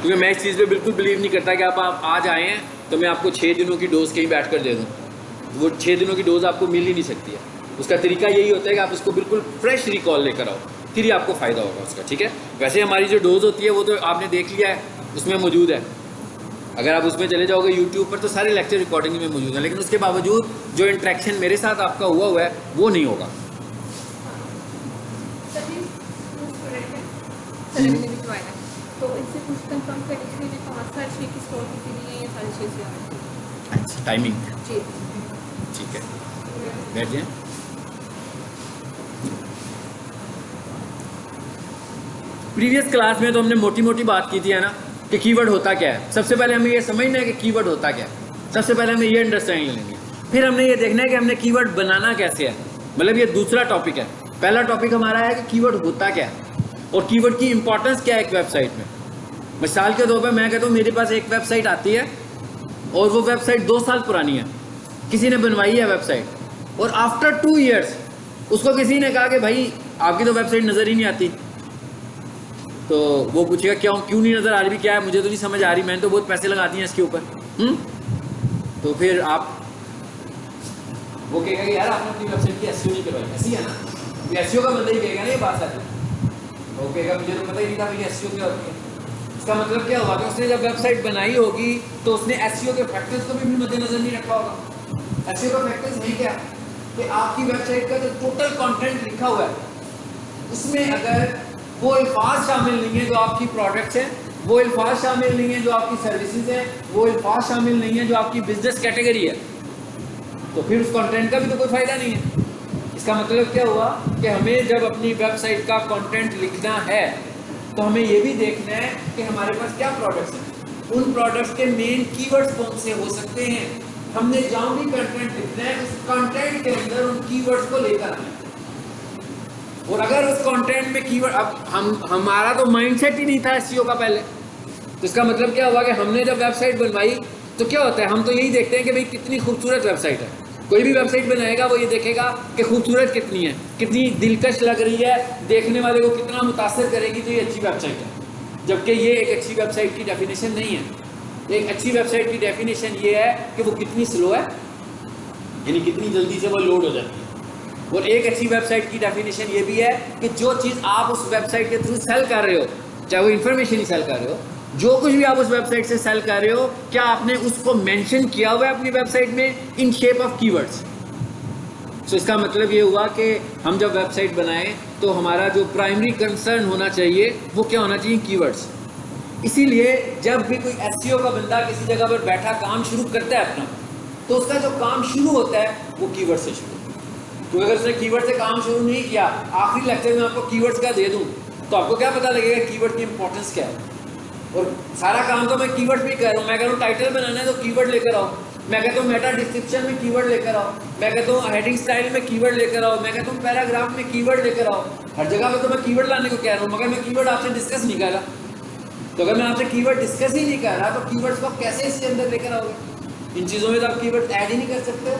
क्योंकि मैं इस चीज़ पे बिल्कुल बिलीव नहीं करता कि आप आज आए हैं तो मैं आपको 6 दिनों की डोज कहीं बैठ कर दे दूँ। वो 6 दिनों की डोज आपको मिल ही नहीं सकती है। उसका तरीका यही होता है कि आप उसको बिल्कुल फ्रेश रिकॉल लेकर आओ, फिर ही आपको फ़ायदा होगा उसका। ठीक है, वैसे हमारी जो डोज होती है वो तो आपने देख लिया है, उसमें मौजूद है। अगर आप उसमें चले जाओगे यूट्यूब पर तो सारे लेक्चर रिकॉर्डिंग में मौजूद है, लेकिन उसके बावजूद जो इंट्रैक्शन मेरे साथ आपका हुआ है वो नहीं होगा। तो इनसे कुछ कंफर्म करने के लिए 5 साल 6 की स्टोर की थी ये सारी चीज़ें। अच्छा, टाइमिंग जी ठीक है, बैठ जाए। प्रीवियस क्लास में तो हमने मोटी मोटी बात की थी है ना, कि कीवर्ड होता क्या है। सबसे पहले हमें ये समझना है कि कीवर्ड होता क्या है, सबसे पहले हमें ये अंडरस्टैंडिंग लेंगे। फिर हमने ये देखना है कि हमने कीवर्ड बनाना कैसे है, मतलब ये दूसरा टॉपिक है। पहला टॉपिक हमारा है कि कीवर्ड होता क्या है और कीवर्ड की इंपॉर्टेंस क्या है एक वेबसाइट में। मिसाल के तौर पर मैं कहता हूँ मेरे पास एक वेबसाइट आती है और वो वेबसाइट 2 साल पुरानी है, किसी ने बनवाई है वेबसाइट, और आफ्टर 2 ईयर्स उसको किसी ने कहा कि भाई आपकी तो वेबसाइट नज़र ही नहीं आती। तो वो पूछेगा क्यों नहीं नज़र आ रही, भी क्या है, मुझे तो नहीं समझ आ रही, मैंने तो बहुत पैसे लगा दिए इसके ऊपर। तो फिर आप वो कहेगा कि यार आपने अपनी वेबसाइट की एसईओ नहीं करवाई, ऐसी है ना, एसईओ का बंदा ही कहेगा ना ये बात है। वो कहेगा मुझे तो पता ही नहीं था भाई एसईओ क्या होती है। इसका मतलब क्या होगा कि उसने जब वेबसाइट बनाई होगी तो उसने एसईओ के फैक्टर्स को भी मद्देनजर नहीं रखा होगा। एसईओ का फैक्टर्स नहीं क्या कि आपकी वेबसाइट का जो टोटल कंटेंट लिखा हुआ है उसमें अगर वो अल्फाज शामिल नहीं है जो आपकी प्रोडक्ट्स हैं, वो अल्फाज शामिल नहीं है जो आपकी सर्विसेज हैं, वो अल्फाज शामिल नहीं है जो आपकी बिजनेस कैटेगरी है, तो फिर उस कंटेंट का भी तो कोई फायदा नहीं है। इसका मतलब क्या हुआ कि हमें जब अपनी वेबसाइट का कंटेंट लिखना है तो हमें ये भी देखना है कि हमारे पास क्या प्रोडक्ट्स हैं, उन प्रोडक्ट्स के मेन कीवर्ड्स कौन से हो सकते हैं। हमने जहाँ भी कंटेंट लिखना है उस कंटेंट के अंदर उन कीवर्ड्स को लेकर आना है। और अगर उस कंटेंट में कीवर्ड, अब हमारा तो माइंडसेट ही नहीं था एसईओ का पहले, तो इसका मतलब क्या हुआ कि हमने जब वेबसाइट बनवाई तो क्या होता है, हम तो यही देखते हैं कि भाई कितनी खूबसूरत वेबसाइट है। कोई भी वेबसाइट बनाएगा वो ये देखेगा कि खूबसूरत कितनी है, कितनी दिलकश लग रही है, देखने वाले को कितना मुतासर करेगी, तो ये अच्छी वेबसाइट है। जबकि ये एक अच्छी वेबसाइट की डेफिनेशन नहीं है। एक अच्छी वेबसाइट की डेफिनेशन ये है कि वो कितनी स्लो है, यानी कितनी जल्दी से वो लोड हो जाती है। और एक अच्छी वेबसाइट की डेफिनेशन ये भी है कि जो चीज़ आप उस वेबसाइट के थ्रू सेल कर रहे हो, चाहे वो इन्फॉर्मेशन ही सेल कर रहे हो, जो कुछ भी आप उस वेबसाइट से सेल कर रहे हो, क्या आपने उसको मेंशन किया हुआ है अपनी वेबसाइट में इन शेप ऑफ कीवर्ड्स। सो इसका मतलब ये हुआ कि हम जब वेबसाइट बनाएं तो हमारा जो प्राइमरी कंसर्न होना चाहिए वो क्या होना चाहिए, कीवर्ड्स। इसीलिए जब भी कोई एसईओ का बंदा किसी जगह पर बैठा काम शुरू करता है अपना, तो उसका जो काम शुरू होता है वो कीवर्ड से शुरू। तो अगर उसने कीवर्ड से काम शुरू नहीं किया, आखिरी लेक्चर में आपको कीवर्ड्स का दे दूं तो आपको क्या पता लगेगा कीवर्ड की इंपॉर्टेंस क्या है। और सारा काम तो मैं कीवर्ड भी कर रहा हूँ। मैं कह रहा हूँ टाइटल बनाना है तो कीवर्ड लेकर आओ, मैं कहता हूँ मेटा डिस्क्रिप्शन में कीवर्ड लेकर आओ, मैं कहता हूँ हेडिंग स्टाइल में कीवर्ड लेकर आओ, मैं कहता हूँ पैराग्राफ में कीवर्ड लेकर आओ। हर जगह पे तो मैं कीवर्ड लाने को कह रहा हूँ, मगर मैं कीवर्ड आपसे डिस्कस नहीं कर रहा। तो अगर मैं आपसे कीवर्ड डिस्कस ही नहीं कर रहा तो कीवर्ड्स को आप कैसे इसके अंदर लेकर आओगे। इन चीज़ों में तो आप कीवर्ड ऐड ही नहीं कर सकते।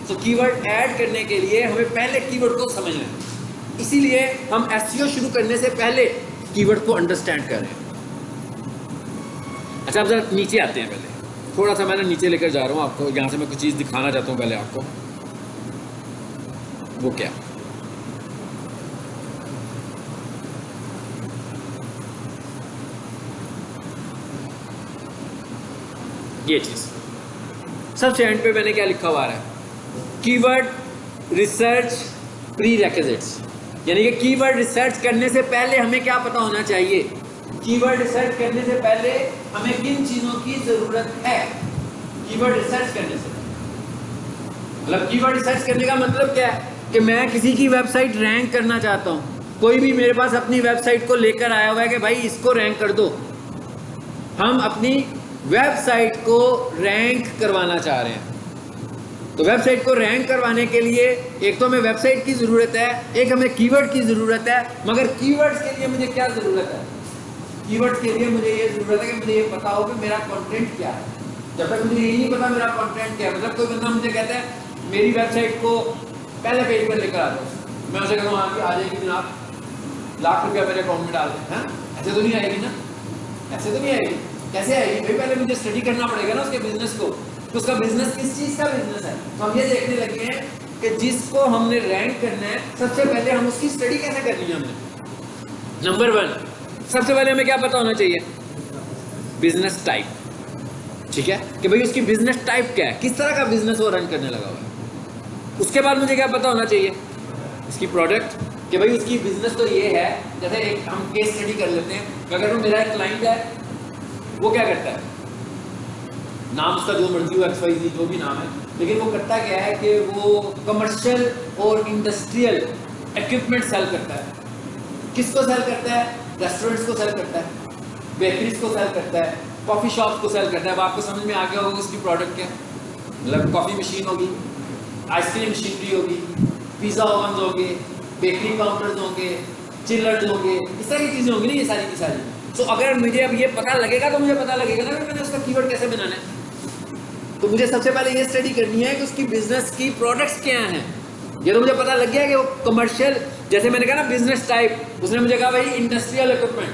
तो कीवर्ड ऐड करने के लिए हमें पहले कीवर्ड को समझना है। इसीलिए हम एसईओ शुरू करने से पहले कीवर्ड को अंडरस्टैंड कर रहे हैं। अच्छा, अब जरा नीचे आते हैं। पहले थोड़ा सा मैं नीचे लेकर जा रहा हूँ आपको, यहाँ से मैं कुछ चीज़ दिखाना चाहता हूँ पहले आपको। वो क्या, ये चीज़ सबसे एंड पे मैंने क्या लिखा हुआ है, कीवर्ड रिसर्च प्री रिक्विजिट्स, यानी कि कीवर्ड रिसर्च करने से पहले हमें क्या पता होना चाहिए। कीवर्ड रिसर्च करने से पहले हमें किन चीज़ों की ज़रूरत है। कीवर्ड रिसर्च करने से मतलब कीवर्ड रिसर्च करने का मतलब क्या है कि मैं किसी की वेबसाइट रैंक करना चाहता हूँ। कोई भी मेरे पास अपनी वेबसाइट को लेकर आया हुआ है कि भाई इसको रैंक कर दो, हम अपनी वेबसाइट को रैंक करवाना चाह रहे हैं। तो वेबसाइट को रैंक करवाने के लिए एक तो हमें वेबसाइट की ज़रूरत है, एक हमें कीवर्ड की ज़रूरत है। मगर कीवर्ड्स के लिए मुझे क्या ज़रूरत है, कीवर्ड्स के लिए मुझे ये ज़रूरत है कि मुझे ये पता हो कि मेरा कंटेंट क्या है। जब तक मुझे यही नहीं पता मेरा कंटेंट क्या है, मतलब कोई बंदा मुझे कहता है मेरी वेबसाइट को पहले पेज पर लेकर आ दो, मैं उसे कहूँ हाँ आ जाएगी जनाब, लाख रुपया मेरे अकाउंट में डाल दें, हाँ ऐसे तो नहीं आएगी ना। ऐसे तो नहीं आएगी। कैसे आएगी भाई? पहले मुझे स्टडी करना पड़ेगा ना उसके बिजनेस को, तो उसका बिजनेस किस चीज का बिजनेस है। तो हम ये देखने लगे हैं कि जिसको हमने रैंक करना है, सबसे पहले हम उसकी स्टडी कैसे करनी है। हमने नंबर 1 सबसे पहले हमें क्या पता होना चाहिए? Business type. ठीक है, कि भाई उसकी बिजनेस टाइप क्या है, किस तरह का बिजनेस वो रन करने लगा हुआ है। उसके बाद मुझे क्या पता होना चाहिए? इसकी प्रोडक्ट, कि भाई उसकी बिजनेस तो ये है। जैसे एक हम केस स्टडी कर लेते हैं, अगर वो मेरा एक क्लाइंट है, वो क्या करता है, नाम उसका जो मर्जी हो, XYZ जो भी नाम है, लेकिन वो करता क्या है कि वो कमर्शियल और इंडस्ट्रियल इक्विपमेंट सेल करता है। किसको सेल करता है? रेस्टोरेंट्स को सेल करता है, बेकरीज को सेल करता है, कॉफ़ी शॉप्स को सेल करता है। अब आपको समझ में आ गया होगा उसकी प्रोडक्ट क्या, मतलब कॉफ़ी मशीन होगी, आइसक्रीम मशीनरी होगी, पिज़्ज़ा ओवन होंगे, बेकरी काउंटर्स होंगे, चिल्लर्स होंगे, इस तरह की चीज़ें होंगी ना, ये सारी की सारी। तो अगर मुझे अब ये पता लगेगा तो मुझे पता लगेगा ना कि मैंने उसका कीवर्ड कैसे बनाना है। तो मुझे सबसे पहले ये स्टडी करनी है कि उसकी बिजनेस की प्रोडक्ट्स क्या हैं। ये तो मुझे पता लग गया कि वो कमर्शियल, जैसे मैंने कहा ना बिजनेस टाइप, उसने मुझे कहा भाई इंडस्ट्रियल इक्विपमेंट,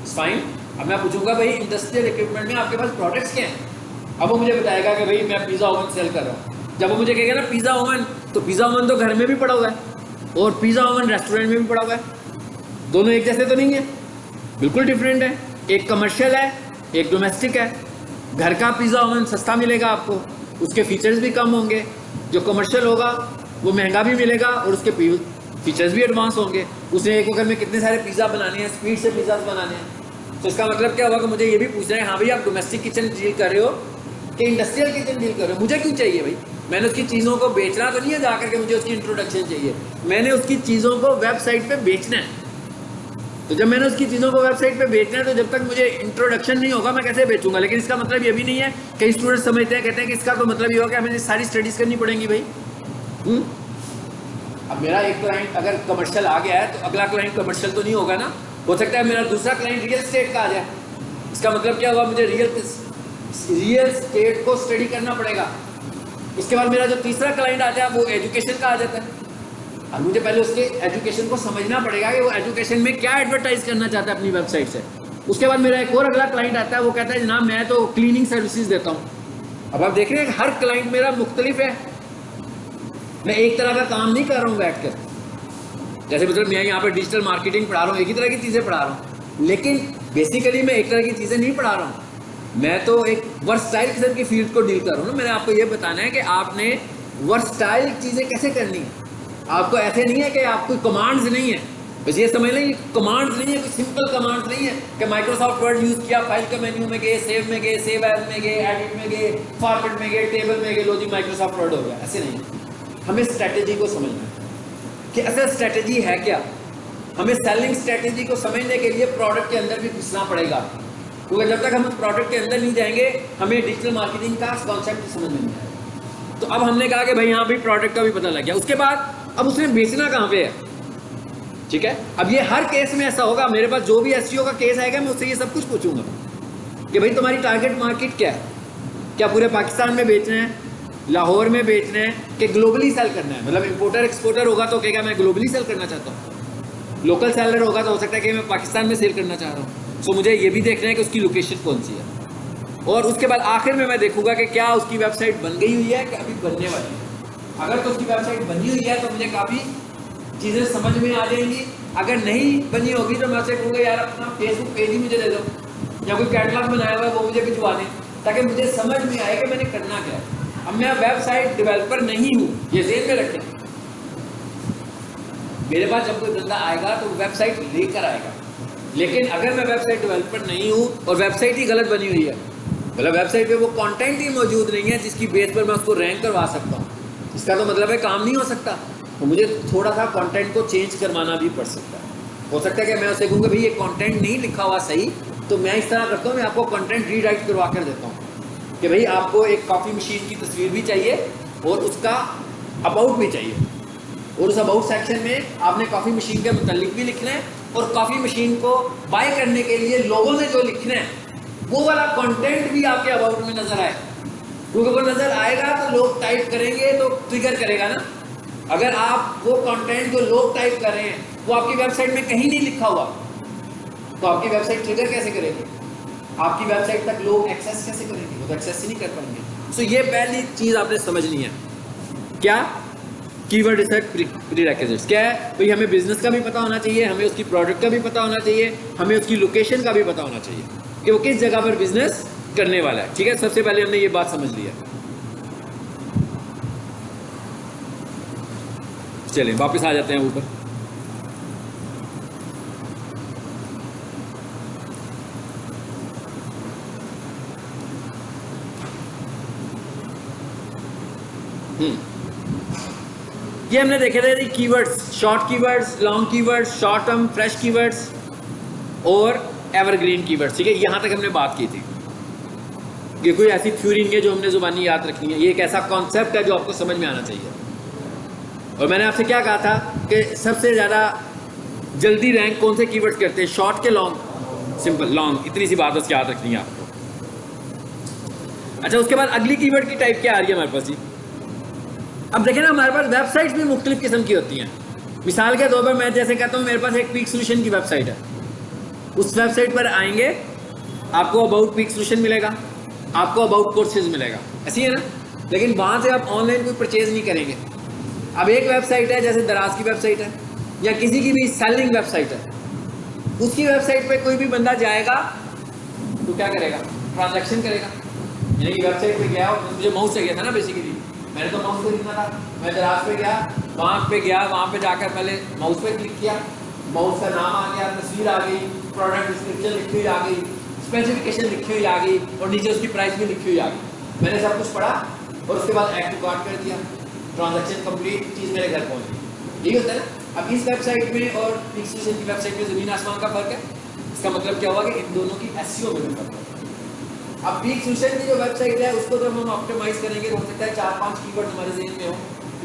फाइन। अब मैं पूछूंगा भाई इंडस्ट्रियल इक्विपमेंट में आपके पास प्रोडक्ट्स क्या हैं। अब वो मुझे बताएगा कि भाई मैं पिज़्ज़ा ओवन सेल कर रहा हूँ। जब वो मुझे कहेगा ना पिज़्ज़ा ओवन, तो पिज़्ज़ा ओवन तो घर में भी पड़ा हुआ है और पिज़्ज़ा ओवन रेस्टोरेंट में भी पड़ा हुआ है। दोनों एक जैसे तो नहीं है, बिल्कुल डिफरेंट है। एक कमर्शियल है, एक डोमेस्टिक है। घर का पिज़्ज़ा ओवन सस्ता मिलेगा आपको, उसके फीचर्स भी कम होंगे। जो कमर्शियल होगा वो महंगा भी मिलेगा और उसके फीचर्स भी एडवांस होंगे। उसने एक वक्त में कितने सारे पिज़्ज़ा बनाने हैं, स्पीड से पिज़्ज़ा बनाने हैं। तो इसका मतलब क्या होगा कि मुझे ये भी पूछना है, हाँ भाई आप डोमेस्टिक किचन डील कर रहे हो कि इंडस्ट्रियल किचन डील कर रहे हो। मुझे क्यों चाहिए भाई? मैंने उसकी चीज़ों को बेचना तो नहीं है जाकर के, मुझे उसकी इंट्रोडक्शन चाहिए। मैंने उसकी चीज़ों को वेबसाइट पर बेचना है। तो जब मैंने उसकी चीज़ों को वेबसाइट पे बेचना है, तो जब तक मुझे इंट्रोडक्शन नहीं होगा मैं कैसे बेचूंगा। लेकिन इसका मतलब ये भी नहीं है, कई स्टूडेंट समझते हैं, कहते हैं कि इसका तो मतलब ये होगा कि हमें सारी स्टडीज़ करनी पड़ेंगी भाई। अब मेरा एक क्लाइंट अगर कमर्शियल आ गया है तो अगला क्लाइंट कमर्शियल तो नहीं होगा ना। हो सकता है मेरा दूसरा क्लाइंट रियल स्टेट का आ जाए। इसका मतलब क्या हुआ, मुझे रियल स्टेट को स्टडी करना पड़ेगा। इसके बाद मेरा जो तीसरा क्लाइंट आ जाए वो एजुकेशन का आ जाता है। अब मुझे पहले उसके एजुकेशन को समझना पड़ेगा कि वो एजुकेशन में क्या एडवर्टाइज करना चाहता है अपनी वेबसाइट से। उसके बाद मेरा एक और अगला क्लाइंट आता है, वो कहता है जनाब मैं तो क्लीनिंग सर्विसेज देता हूँ। अब आप देख रहे हैं हर क्लाइंट मेरा मुख्तलिफ है। मैं एक तरह का काम नहीं कर रहा हूँ बैठ कर, जैसे मतलब मैं यहाँ पर डिजिटल मार्केटिंग पढ़ा रहा हूँ, एक ही तरह की चीज़ें पढ़ा रहा हूँ, लेकिन बेसिकली मैं एक तरह की चीज़ें नहीं पढ़ा रहा हूँ। मैं तो एक वर्सटाइल किस्म की फील्ड को डील कर रहा हूँ ना। मैंने आपको ये बताना है कि आपने वर्सटाइल चीज़ें कैसे करनी है। आपको ऐसे नहीं है कि आपको कमांड्स नहीं है, बस ये समझ लें कमांड्स नहीं है, कोई सिंपल कमांड्स नहीं है कि माइक्रोसॉफ्ट वर्ड यूज़ किया, फाइल के मेन्यू में गए, सेव में गए, सेव एज में गए, एडिट में गए, फॉर्मेट में गए, टेबल में गए, लो जी माइक्रोसॉफ्ट वर्ड हो गया। ऐसे नहीं है। हमें स्ट्रैटेजी को समझना है कि असल स्ट्रैटेजी है क्या। हमें सेलिंग स्ट्रैटेजी को समझने के लिए प्रोडक्ट के अंदर भी घुसना पड़ेगा, क्योंकि जब तक हम उस प्रोडक्ट के अंदर नहीं जाएंगे हमें डिजिटल मार्केटिंग का कॉन्सेप्ट समझ में नहीं आएगा। तो अब हमने कहा कि भाई यहाँ भी प्रोडक्ट का भी पता लग गया। उसके बाद अब उसने बेचना कहाँ पे है, ठीक है। अब ये हर केस में ऐसा होगा, मेरे पास जो भी एसईओ का केस आएगा मैं उससे ये सब कुछ पूछूंगा कि भाई तुम्हारी टारगेट मार्केट क्या है, क्या पूरे पाकिस्तान में बेचना है, लाहौर में बेचना है, कि ग्लोबली सेल करना है। मतलब इंपोर्टर एक्सपोर्टर होगा तो कहेगा मैं ग्लोबली सेल करना चाहता हूँ, लोकल सेलर होगा तो हो सकता है कि मैं पाकिस्तान में सेल करना चाह रहा हूँ। सो मुझे ये भी देखना है कि उसकी लोकेशन कौन सी है। और उसके बाद आखिर में मैं देखूंगा कि क्या उसकी वेबसाइट बन गई हुई है कि अभी बनने वाली है। अगर तो उसकी वेबसाइट बनी हुई है तो मुझे काफ़ी चीज़ें समझ में आ जाएंगी। अगर नहीं बनी होगी तो मैं उससे कहूँगा यार अपना फेसबुक पेज ही मुझे दे दो, या कोई कैटलॉग बनाया हुआ है वो मुझे भिजवा दें, ताकि मुझे समझ में आए कि मैंने करना क्या है। अब मैं वेबसाइट डेवलपर नहीं हूँ, ये ज़हन में रखें। मेरे पास जब कोई बंदा आएगा तो वेबसाइट लेकर आएगा, लेकिन अगर मैं वेबसाइट डेवलपर नहीं हूँ और वेबसाइट ही गलत बनी हुई है, मतलब वेबसाइट पे वो कंटेंट ही मौजूद नहीं है जिसकी बेस पर मैं उसको रैंक करवा सकता हूँ, इसका तो मतलब है काम नहीं हो सकता। तो मुझे थोड़ा सा कंटेंट को चेंज करवाना भी पड़ सकता है। हो सकता है कि मैं उससे कहूँगा भाई ये कंटेंट नहीं लिखा हुआ सही, तो मैं इस तरह करता हूँ, मैं आपको कंटेंट रीराइट करवा कर देता हूँ कि भाई आपको एक कॉफ़ी मशीन की तस्वीर भी चाहिए और उसका अबाउट भी चाहिए, और उस अबाउट सेक्शन में आपने कॉफ़ी मशीन के मुतालिक भी लिखना है, और कॉफ़ी मशीन को बाय करने के लिए लोगों ने जो लिखना है वो वाला कंटेंट भी आपके अबाउट में नज़र आए, क्योंकि वो नज़र आएगा तो लोग टाइप करेंगे तो ट्रिगर करेगा ना। अगर आप वो कंटेंट जो लोग टाइप कर रहे हैं वो आपकी वेबसाइट में कहीं नहीं लिखा हुआ तो आपकी वेबसाइट ट्रिगर कैसे करेगी। आपकी वेबसाइट तक लोग एक्सेस कैसे करेंगे? वो तो एक्सेस ही नहीं कर पाएंगे। सो ये पहली चीज़ आपने समझनी है। क्या? कीवर्ड रिसर्च प्रीरेक्विजिट्स क्या है भाई? हमें बिजनेस का भी पता होना चाहिए, हमें उसकी प्रोडक्ट का भी पता होना चाहिए, हमें उसकी लोकेशन का भी पता होना चाहिए कि वो किस जगह पर बिजनेस करने वाला है। ठीक है, सबसे पहले हमने ये बात समझ लिया। चलिए वापस आ जाते हैं ऊपर। ये हमने देखे थे keywords, short keywords, long keywords, short term fresh keywords और एवरग्रीन कीवर्ड्स। ठीक है, यहाँ तक हमने बात की थी। ये कोई ऐसी थ्योरी नहीं है जो हमने जुबानी याद रखनी है, ये एक ऐसा कॉन्सेप्ट है जो आपको समझ में आना चाहिए। और मैंने आपसे क्या कहा था कि सबसे ज़्यादा जल्दी रैंक कौन से कीवर्ड्स करते हैं, शॉर्ट के लॉन्ग? Simple, long. इतनी सी बात बस याद रखनी है आपको। अच्छा, उसके बाद अगली कीवर्ड की टाइप क्या आ रही है हमारे पास जी? अब देखें ना, हमारे पास वेबसाइट्स भी मुख्तलिफ किस्म की होती हैं। मिसाल के तौर पर मैं जैसे कहता हूँ मेरे पास एक पीक सोल्यूशन की वेबसाइट है, उस वेबसाइट पर आएंगे आपको अबाउट पीक सोल्यूशन मिलेगा, आपको अबाउट कोर्सेज मिलेगा, ऐसी है ना। लेकिन वहाँ से आप ऑनलाइन कोई परचेज नहीं करेंगे। अब एक वेबसाइट है जैसे दराज की वेबसाइट है या किसी की भी सेलिंग वेबसाइट है, उसकी वेबसाइट पे कोई भी बंदा जाएगा तो क्या करेगा? ट्रांजैक्शन करेगा। यानी कि वेबसाइट पे गया, मुझे माउस चाहिए था ना बेसिकली, मैंने तो माउस खरीदना था, मैं दराज पे गया, वहाँ पे जाकर पहले माउस पे क्लिक किया, माउस का नाम आ गया, तस्वीर आ गई, प्रोडक्ट डिस्क्रिप्शन लिखी हुई आ गई, स्पेसिफिकेशन लिखी हुई आ गई और नीचे उसकी प्राइस भी लिखी हुई आ गई। मैंने सब कुछ पढ़ा और उसके बाद ऐड टू कार्ट कर दिया, ट्रांजैक्शन कंप्लीट, चीज़ मेरे घर पहुँच गई। यही होता है ना। अब इस वेबसाइट में और पीक सोल्यूशन की वेबसाइट में ज़मीन आसमान का फ़र्क है। इसका मतलब क्या हुआ कि इन दोनों की एसईओ में भी फर्क है। अब पीक सोल्यूशन की जो वेबसाइट है उसको तो हम ऑप्टिमाइज करेंगे, हो सकता है 4-5 कीवर्ड हमारे ज़हन में हो,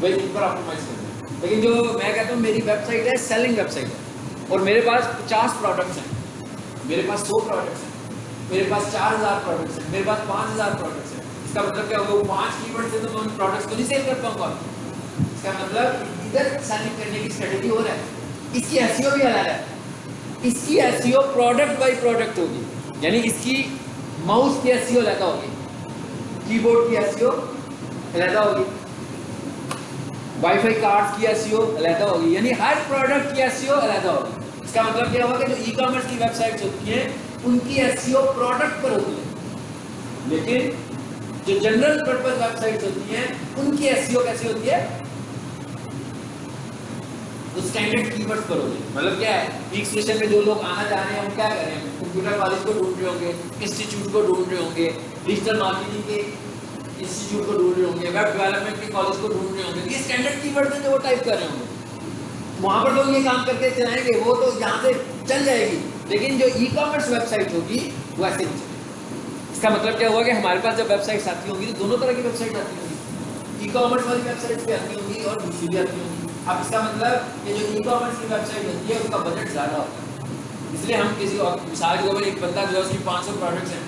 वही इन पर ऑप्टिमाइज करेंगे। लेकिन जो मैं कहता हूँ मेरी वेबसाइट है सेलिंग वेबसाइट है और मेरे पास 50 प्रोडक्ट्स हैं, मेरे पास 100 प्रोडक्ट्स हैं, मेरे पास 4000 प्रोडक्ट्स हैं, मेरे पास 5000 प्रोडक्ट्स हैं। इसका मतलब क्या होगा? वो 5 कीवर्ड से तो मैं उन प्रोडक्ट्स को नहीं सेल कर पाऊंगा। इसका मतलब इधर सेलिंग करने की स्ट्रेटेजी हो रहा है, इसकी एसईओ भी अलग है। इसकी एसईओ प्रोडक्ट बाय प्रोडक्ट होगी, यानी इसकी माउस की एसईओ अलग होगी, कीबोर्ड की एसईओ अलग होगी, वाईफाई कार्ड्स की एसईओ अलग होगी, यानी हर प्रोडक्ट की एसईओ अलग होगी। इसका मतलब क्या होगा कि जो ई कॉमर्स की वेबसाइट्स होती हैं उनकी एसईओ प्रोडक्ट पर होती है, लेकिन जो जनरल पर्पस वेबसाइट्स होती हैं उनकी एसईओ कैसी होती है? तो स्टैंडर्ड कीवर्ड्स पर होगी। मतलब क्या है, पीक सोल्यूशन में जो लोग आना चाह रहे हैं वो क्या कर रहे हैं? कंप्यूटर कॉलेज को ढूंढ रहे होंगे, इंस्टीट्यूट को ढूंढ रहे होंगे, डिजिटल मार्केटिंग के इंस्टीट्यूट को ढूंढ रहे होंगे, वेब डेवलपमेंट के कॉलेज को ढूंढ रहे होंगे। ये स्टैंडर्ड कीवर्ड्स हैं जो वो टाइप कर रहे होंगे। वहाँ पर लोग ये काम करके चलाएंगे, वो तो यहाँ से चल जाएगी। लेकिन जो ई कॉमर्स वेबसाइट होगी वो ऐसे नहीं चलेगी। इसका मतलब क्या हुआ कि हमारे पास जब वेबसाइट्स आती होंगी तो दोनों तरह की वेबसाइट आती होंगी, ई कॉमर्स वाली वेबसाइट भी आती होंगी और दूसरी भी आती होंगी। अब इसका मतलब ये जो ई कॉमर्स की वेबसाइट होती है उसका बजट ज़्यादा होता है, इसलिए हम किसी और मिसाल के तौर पर एक बंदा जो है उसकी 500 प्रोडक्ट्स हैं,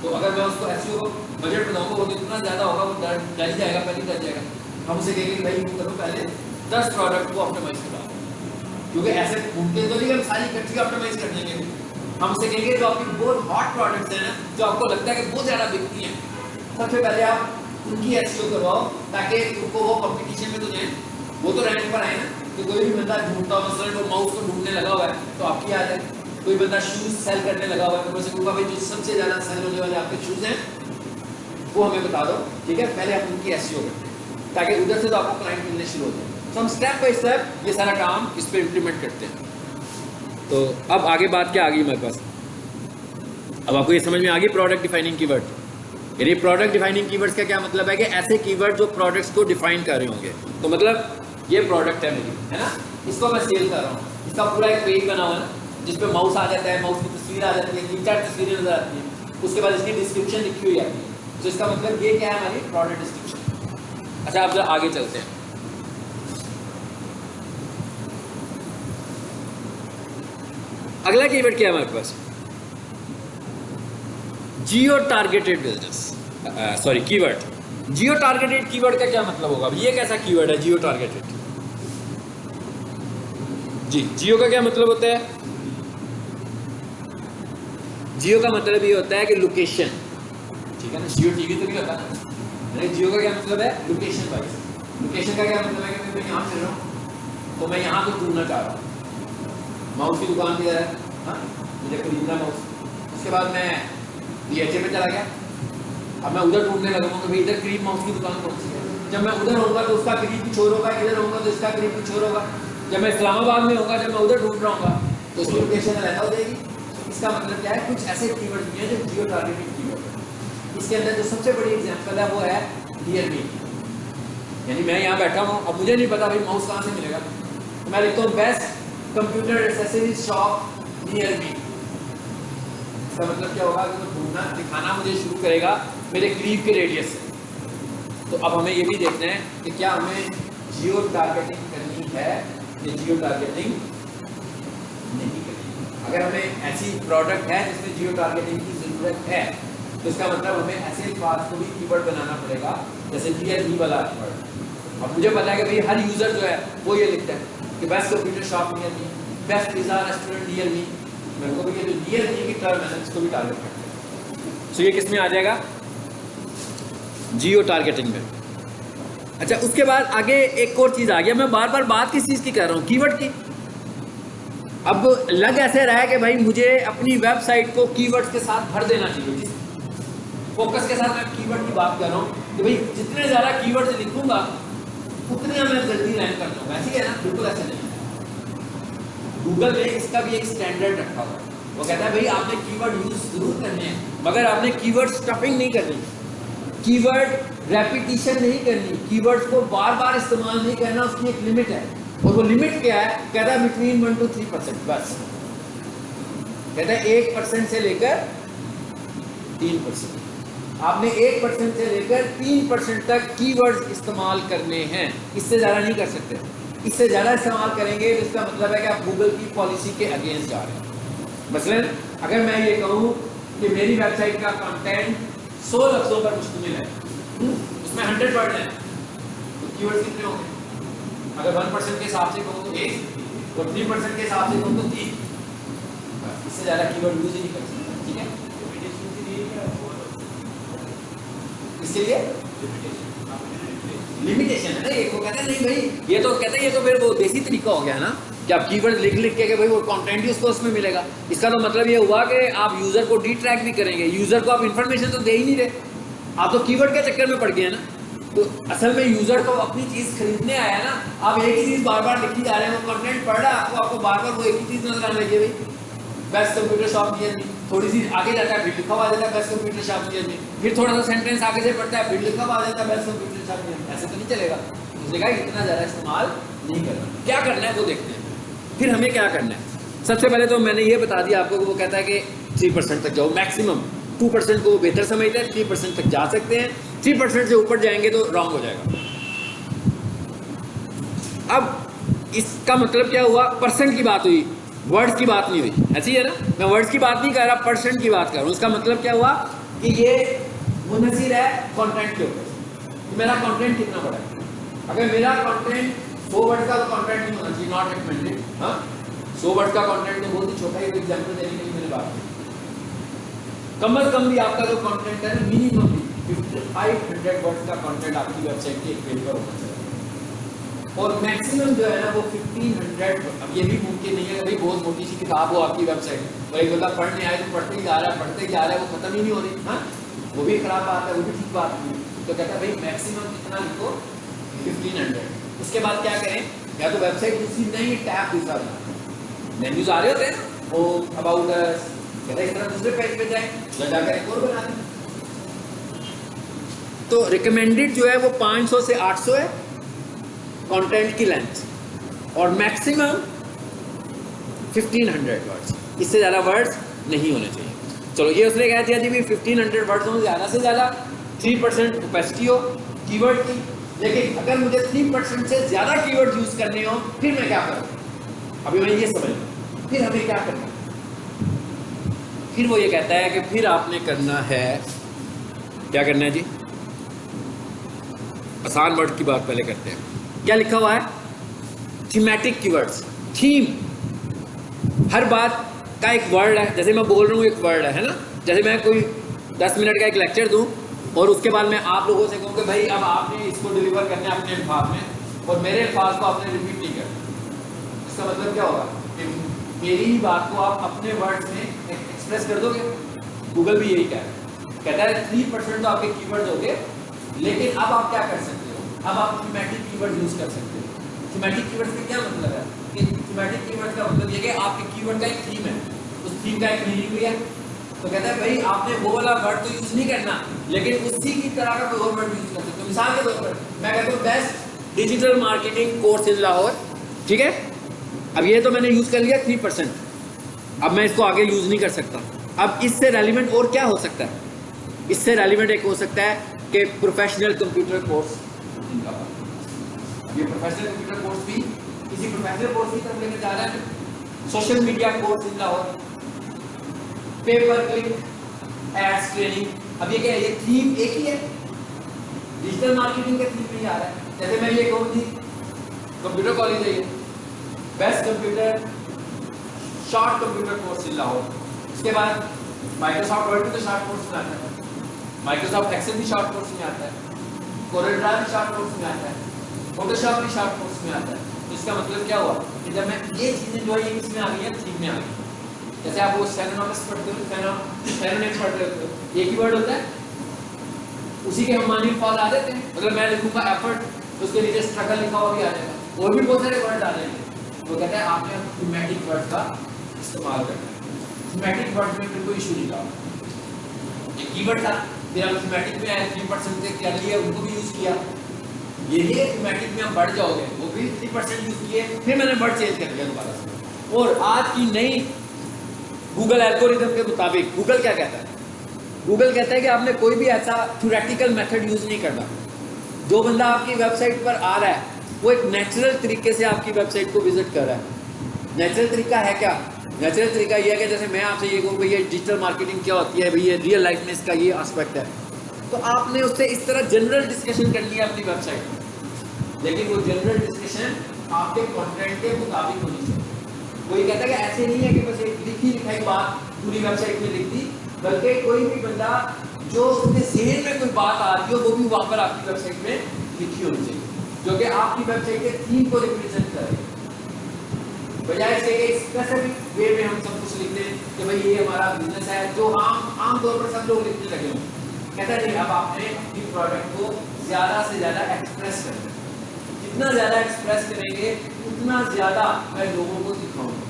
तो अगर मैं उसको एसईओ को बजट बताऊँगा वो तो इतना ज़्यादा होगा, वो डर जाएगा, पहले डर जाएगा। हम उसे कहेंगे भाई करो पहले 10 प्रोडक्ट को ऑप्टिमाइज करा, क्योंकि ऐसे घूमते तो नहीं हम सारी इकट्ठी ऑप्टिमाइज कर देंगे। हम उसे कहेंगे जो आपकी बहुत हॉट प्रोडक्ट्स हैं ना, जो आपको लगता है कि बहुत ज़्यादा बिकती हैं, सबसे पहले आप उनकी एसईओ करवाओ ताकि उनको वो कंपटीशन में तो जाए, वो तो रैंक पर आए ना। तो कोई भी बंदा ढूंढता हो, मसलन वो माउस को ढूंढने लगा हुआ है तो आपकी आ जाए, कोई बंदा शूज़ सेल करने लगा हुआ है तो मैं कहूँगा भाई जो सबसे ज़्यादा सेल होने वाले आपके शूज़ हैं वो हमें बता दो, ठीक है। पहले आप उनकी एसईओ करते हैं ताकि उधर से तो आपको क्लाइंट मिलने शुरू हो जाए। तो हम स्टेप बाय स्टेप ये सारा काम इस पर इम्प्लीमेंट करते हैं। तो अब आगे बात क्या आ गई हमारे पास? अब आपको ये समझ में आ गई प्रोडक्ट डिफाइनिंग कीवर्ड। यानी प्रोडक्ट डिफाइनिंग कीवर्ड्स का क्या मतलब है कि ऐसे कीवर्ड जो प्रोडक्ट्स को डिफाइन कर रहे होंगे। तो मतलब ये प्रोडक्ट है मेरी, है ना, इसको मैं सेल कर रहा हूँ, इसका पूरा एक पेज बना हुआ है ना जिस पे माउस आ जाता है, माउस की तस्वीर आ जाती है, 3-4 तस्वीरें नजर आती हैं, उसके बाद इसकी डिस्क्रिप्शन लिखी हुई आती है। तो इसका मतलब ये क्या है? हमारी प्रोडक्ट डिस्क्रिप्शन। अच्छा, आप जरा आगे चलते हैं। अगला कीवर्ड क्या है हमारे पास? जियो टारगेटेड बिजनेस, सॉरी कीवर्ड। जियो टारगेटेड कीवर्ड का क्या मतलब होगा? ये कैसा कीवर्ड है जियो टारगेटेड? जी, जियो का क्या मतलब होता है? जियो का मतलब ये होता है कि लोकेशन, ठीक है ना, जियो टीवी तो नहीं होता ना, जियो का क्या मतलब है, लोकेशन वाइज। लोकेशन का क्या मतलब है कि मैं यहाँ चल रहा हूँ तो मैं यहाँ को ढूंढना चाह रहा हूँ, माउस की दुकान किधर है, हाँ मुझे खरीदना माउस, उसके बाद मैं DHA पे चला गया, अब मैं उधर ढूंढने लगा हूँ कि भाई इधर करीब माउस की दुकान कौन सी है। जब मैं उधर होऊंगा तो उसका करीब कुछ और होगा, इधर होऊंगा तो इसका करीब कुछ और होगा। जब मैं इस्लामाबाद में होऊंगा, जब मैं उधर ढूंढ रहा हूँ तो उसकी लोकेशन अलग हो जाएगी। इसका मतलब क्या है, कुछ ऐसे कीवर्ड भी हैं जो जियो टारगेटिंग कीवर्ड है। इसके अंदर जो सबसे बड़ी एग्जांपल है वो है नियर मी, यानी मैं यहाँ बैठा हूँ, अब मुझे नहीं पता भाई माउस कहाँ से मिलेगा, तो मैं लिखता हूँ best computer accessories shop near me. इसका मतलब क्या होगा कि वो ढूंढना दिखाना मुझे शुरू करेगा मेरे करीब के रेडियस से। तो अब हमें ये भी देखना है कि क्या हमें जियो टारगेटिंग करनी है या जियो टारगेटिंग नहीं करनी। अगर हमें ऐसी प्रोडक्ट है जिसमें जियो टारगेटिंग की ज़रूरत है तो इसका मतलब हमें ऐसे अल्फाज को भी कीवर्ड बनाना पड़ेगा, जैसे नियर मी वाला कीवर्ड। अब मुझे पता है कि भाई हर यूज़र जो है वो ये लिखता है कि best computer shop near me, best pizza restaurant near me. मेरे को भी ये जो नियर मी की टर्म है इसको भी टारगेट करते हैं। तो ये किस में आ जाएगा, जियो टारगेटिंग में। अच्छा, उसके बाद आगे एक और चीज़ आ गया, मैं बार बार बात किस चीज़ की कर रहा हूँ, कीवर्ड की। अब लग ऐसे रहा है कि भाई मुझे अपनी वेबसाइट को कीवर्ड्स के साथ भर देना चाहिए। जिस फोकस के साथ मैं कीवर्ड की बात कर रहा हूँ कि भाई जितने ज़्यादा कीवर्ड्स लिखूंगा उतने मैं जल्दी रैंक कर दूँगा, ऐसे ही है ना, बिल्कुल ऐसे नहीं है। गूगल ने इसका भी एक स्टैंडर्ड रखा हुआ है, वो कहता है भाई आपने कीवर्ड यूज जरूर करने हैं मगर आपने कीवर्ड स्टफिंग नहीं करनी, कीवर्ड रेपिटिशन नहीं करनी, कीवर्ड्स को बार बार इस्तेमाल नहीं करना, उसकी एक लिमिट है। और वो लिमिट क्या है, कहता है बिटवीन 1 to 3%, बस कहता है 1% से लेकर 3%। आपने 1% से लेकर 3% तक कीवर्ड्स इस्तेमाल करने हैं, इससे ज़्यादा नहीं कर सकते। इससे ज़्यादा इस्तेमाल करेंगे तो इसका मतलब है कि आप गूगल की पॉलिसी के अगेंस्ट जा रहे हैं। मसलन अगर मैं ये कहूँ कि मेरी वेबसाइट का कंटेंट 100 लफ्ज़ों पर मुश्तमिल है, उसमें 100 वर्ड हैं, तो कीवर्ड्स कितने होंगे? अगर 1% के हिसाब से कहूँ तो 1 और 3% के हिसाब से कहूँ तो 3। इससे ज़्यादा कीवर्ड यूज ही नहीं कर सकते, ठीक है। इसके लिए लिमिटेशन है ना, एक को कहते हैं नहीं भाई, ये तो कहते हैं ये तो फिर वो देसी तरीका हो गया ना कि आप कीवर्ड लिख लिख के भाई वो कंटेंट ही उसको उसमें मिलेगा। इसका तो मतलब ये हुआ कि आप यूज़र को डिट्रैक्ट भी करेंगे, यूज़र को आप इन्फॉर्मेशन तो दे ही नहीं रहे, आप तो कीवर्ड के चक्कर में पड़ गए हैं ना। तो असल में यूज़र तो अपनी चीज़ खरीदने आया है ना, आप एक ही चीज़ बार बार लिखी जा रहे हैं, वो कंटेंट पढ़ रहा है, आपको बार बार वो एक ही चीज़ नजर आने लगी है भाई best computer shop near me, थोड़ी सी आगे जाता है फिर लिखा हुआ देता है best computer shop near me, फिर थोड़ा सा सेंटेंस आगे से पढ़ता है फिर लिखा हुआ देता है best computer shop near me. ऐसे तो नहीं चलेगा, उसने कहा इतना ज़्यादा इस्तेमाल नहीं करना। क्या करना है वो देखते हैं, फिर हमें क्या करना है। सबसे पहले तो मैंने ये बता दिया आपको कि वो कहता है कि 3% तक जाओ मैक्सिमम, 2% को वो बेहतर समझता है, 3% तक जा सकते हैं, 3% से ऊपर जाएंगे तो रॉन्ग हो जाएगा। अब इसका मतलब क्या हुआ, परसेंट की बात हुई, वर्ड्स की बात नहीं हुई, ऐसी है ना, मैं वर्ड्स की बात नहीं कर रहा, परसेंट की बात कर रहा हूँ। उसका मतलब क्या हुआ कि ये मुनहसिर है कंटेंट के ऊपर, मेरा कंटेंट कितना बड़ा है। अगर मेरा कंटेंट 100 वर्ड का कंटेंट नहीं होना चाहिए, नॉट रिकमेंडेड। हाँ 100 वर्ड का कंटेंट तो बहुत ही छोटा ही एग्जाम्पल देने के लिए मैंने बात की। कम से कम भी आपका जो कंटेंट है मिनिमम 500 वर्ड का कंटेंट आपकी वेबसाइट के एक पेज पर होना चाहिए, और मैक्सिमम जो है ना वो 1500। अब ये भी मुमकिन नहीं है कि भाई बहुत मोटी सी किताब हो आपकी वेबसाइट, भाई बंदा पढ़ने आए तो पढ़ते ही जा रहा है, पढ़ते ही जा रहा है, वो खत्म ही नहीं हो रही। हाँ वो भी खराब बात है, वो भी ठीक बात नहीं। तो कहता है भाई मैक्सिमम कितना लिखो 1500। उसके बाद क्या करें, या तो वेबसाइट दूसरी नई टैब दूसरा मेन्यूज आ रहे होते हैं वो अबाउट अस, कहता है इस तरह दूसरे पेज पे जाएं या जाकर एक और बना दें। तो रिकमेंडेड जो है वो 500 से 800 है कंटेंट की लेंथ, और मैक्सिमम 1500 वर्ड्स, इससे ज़्यादा वर्ड्स नहीं होने चाहिए। चलो ये उसने कह दिया जी भी 1500 वर्ड्स हो, ज़्यादा से ज़्यादा 3% कैपेसिटी हो कीवर्ड की। लेकिन अगर मुझे 3% से ज़्यादा कीवर्ड यूज़ करने हो फिर मैं क्या करूँ, अभी मैं ये समझ लूँ फिर हमें क्या करना है। फिर वो ये कहता है कि फिर आपने करना है, क्या करना है जी, आसान वर्ड की बात पहले करते हैं। क्या लिखा हुआ है, थीमेटिक कीवर्ड्स, थीम। हर बात का एक वर्ड है, जैसे मैं बोल रहा हूँ एक वर्ड है ना, जैसे मैं कोई 10 मिनट का एक लेक्चर दूँ और उसके बाद मैं आप लोगों से कहूँ कि भाई अब आपने इसको डिलीवर करना है अपने अल्फाज में और मेरे अल्फाज को आपने रिपीट नहीं करना। इसका मतलब क्या होगा कि मेरी ही बात को आप अपने वर्ड्स में एक्सप्रेस कर दोगे। गूगल भी यही कहता है 3% तो आपके कीवर्ड्स होंगे, लेकिन अब आप क्या कर सकते हो, अब आप थीमेटिक कीवर्ड यूज कर सकते हो। थीमेटिक कीवर्ड्स का क्या मतलब है कि थीमेटिक कीवर्ड्स का मतलब ये कि आपके कीवर्ड का एक थीम है, उस थीम का एक मीनिंग भी है। तो कहता है भाई आपने वो वाला वर्ड तो यूज नहीं करना, लेकिन उसी की तरह का कोई और वर्ड यूज कर सकते हो। मिसाल के तौर पर मैं कहता हूँ best digital marketing course in Lahore, ठीक है। अब ये तो मैंने यूज कर लिया 3%, अब मैं इसको आगे यूज नहीं कर सकता। अब इससे रेलिवेंट और क्या हो सकता है, इससे रेलिवेंट एक हो सकता है कि प्रोफेशनल कंप्यूटर कोर्स। ये प्रोफेशनल कंप्यूटर कोर्स भी किसी प्रोफेशनल कोर्स की तरफ लेकर जा रहा है। Social media course in Lahore, pay per click ads training. अब ये क्या है, ये थीम एक ही है, डिजिटल मार्केटिंग का थीम नहीं आ रहा है। जैसे मैं ये कहूँ थी कंप्यूटर कॉलेज है, ये best computer short computer course in Lahore. उसके बाद माइक्रोसॉफ्ट वर्ड भी तो शॉर्ट कोर्स में आता है, माइक्रोसॉफ्ट एक्सेल भी शॉर्ट कोर्स में आता है, कोरल ड्रा भी शॉर्ट कोर्स में आता है, फोटोशॉप भी शॉर्ट कोर्स में आता है। तो इसका मतलब क्या हुआ कि जब मैं ये चीजें जो है ये किसमें आ गई है, थीम में आ गई। जैसे आप वो स्टेनोनॉमिक्स पढ़ते हो, स्टेनोनिक्स पढ़ रहे हो, एक ही वर्ड होता है, उसी के हम मानी फॉल आ जाते हैं। मतलब मैं लिखूंगा एफर्ट, तो उसके नीचे स्ट्रगल लिखा हुआ भी आ जाएगा, और भी बहुत सारे वर्ड आ जाएंगे। तो कहता है आपने थीमेटिक वर्ड का इस्तेमाल करना है। थीमेटिक वर्ड में फिर कोई इशू नहीं था, ये कीवर्ड था, फिर हम थीमेटिक में आए, 3% से क्या लिया उनको भी यूज किया। ये थीमेटिक में हम बढ़ जाओगे, वो भी 3% यूज किए, फिर मैंने वर्ड चेंज कर दिया दोबारा से। और आज की नई गूगल एल्गोरिथम के मुताबिक गूगल क्या कहता है, गूगल कहता है कि आपने कोई भी ऐसा थ्योरेटिकल मेथड यूज नहीं करना। जो बंदा आपकी वेबसाइट पर आ रहा है वो एक नेचुरल तरीके से आपकी वेबसाइट को विजिट कर रहा है। नेचुरल तरीका है क्या, नेचुरल तरीका ये है कि जैसे मैं आपसे ये कहूँ भैया डिजिटल मार्केटिंग क्या होती है, भैया रियल लाइफ में इसका ये एस्पेक्ट है, तो आपने उससे इस तरह जनरल डिस्कशन कर लिया अपनी वेबसाइट में, लेकिन वो जनरल डिस्कशन आपके कंटेंट के मुताबिक होनी चाहिए। कोई कहता है कि ऐसे नहीं है कि बस एक लिखी लिखाई बात पूरी वेबसाइट में लिख दी, बल्कि कोई भी बंदा जो उसके ज़हन में कोई बात आ रही हो वो भी वहाँ पर आपकी वेबसाइट में लिखी होनी चाहिए, जो कि आपकी वेबसाइट के थीम को रिप्रेजेंट करे। बजाय इसके एक स्पेसिफिक वे में हम सब कुछ लिखते हैं कि भाई ये हमारा बिजनेस है, जो आम तौर पर सब लोग लिखने लगे हों। कहता है नहीं, अब आपने अपनी प्रोडक्ट को ज़्यादा से ज़्यादा एक्सप्रेस करना है। जितना ज़्यादा एक्सप्रेस करेंगे उतना ज़्यादा मैं लोगों को दिखाऊंगा।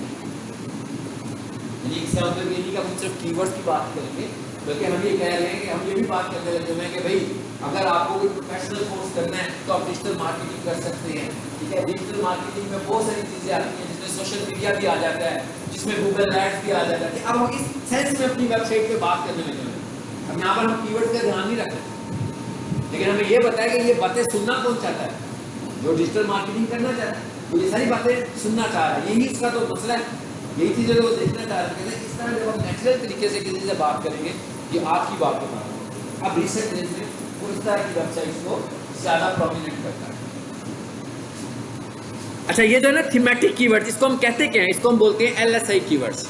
इसका मतलब ये नहीं कि हम सिर्फ कीवर्ड्स की बात करेंगे, बल्कि हम ये कह रहे हैं कि हम ये भी बात करने लगे हैं कि भाई अगर आपको कोई प्रोफेशनल कोर्स करना है तो आप डिजिटल मार्केटिंग कर सकते हैं, ठीक है। डिजिटल मार्केटिंग में बहुत सारी चीज़ें आती हैं, जिसमें सोशल मीडिया भी आ जाता है, जिसमें गूगल एड्स भी आ जाता है। अब हम इस सेंस में अपनी वेबसाइट पे बात करने लगे हैं। अब यहाँ पर हम कीवर्ड्स का ध्यान नहीं रखते, लेकिन हमें ये बताया कि ये बातें सुनना कौन चाहता है, जो डिजिटल मार्केटिंग करना चाहता है वो ये सारी बातें सुनना चाह रहा है। यही इसका तो मसला है, यही चीज़ें वो देखना चाह रहे हैं। इस तरह जब हम नेचुरल तरीके से किसी से बात करेंगे, ये आपकी बात बता रहा हूँ। अब रिसेंट डेज में वो इस तरह की वेबसाइट्स को ज़्यादा प्रोमिनेंट करता है। अच्छा, ये जो है ना थीमेटिक कीवर्ड्स, इसको हम कहते क्या हैं, इसको हम बोलते हैं LSI keywords,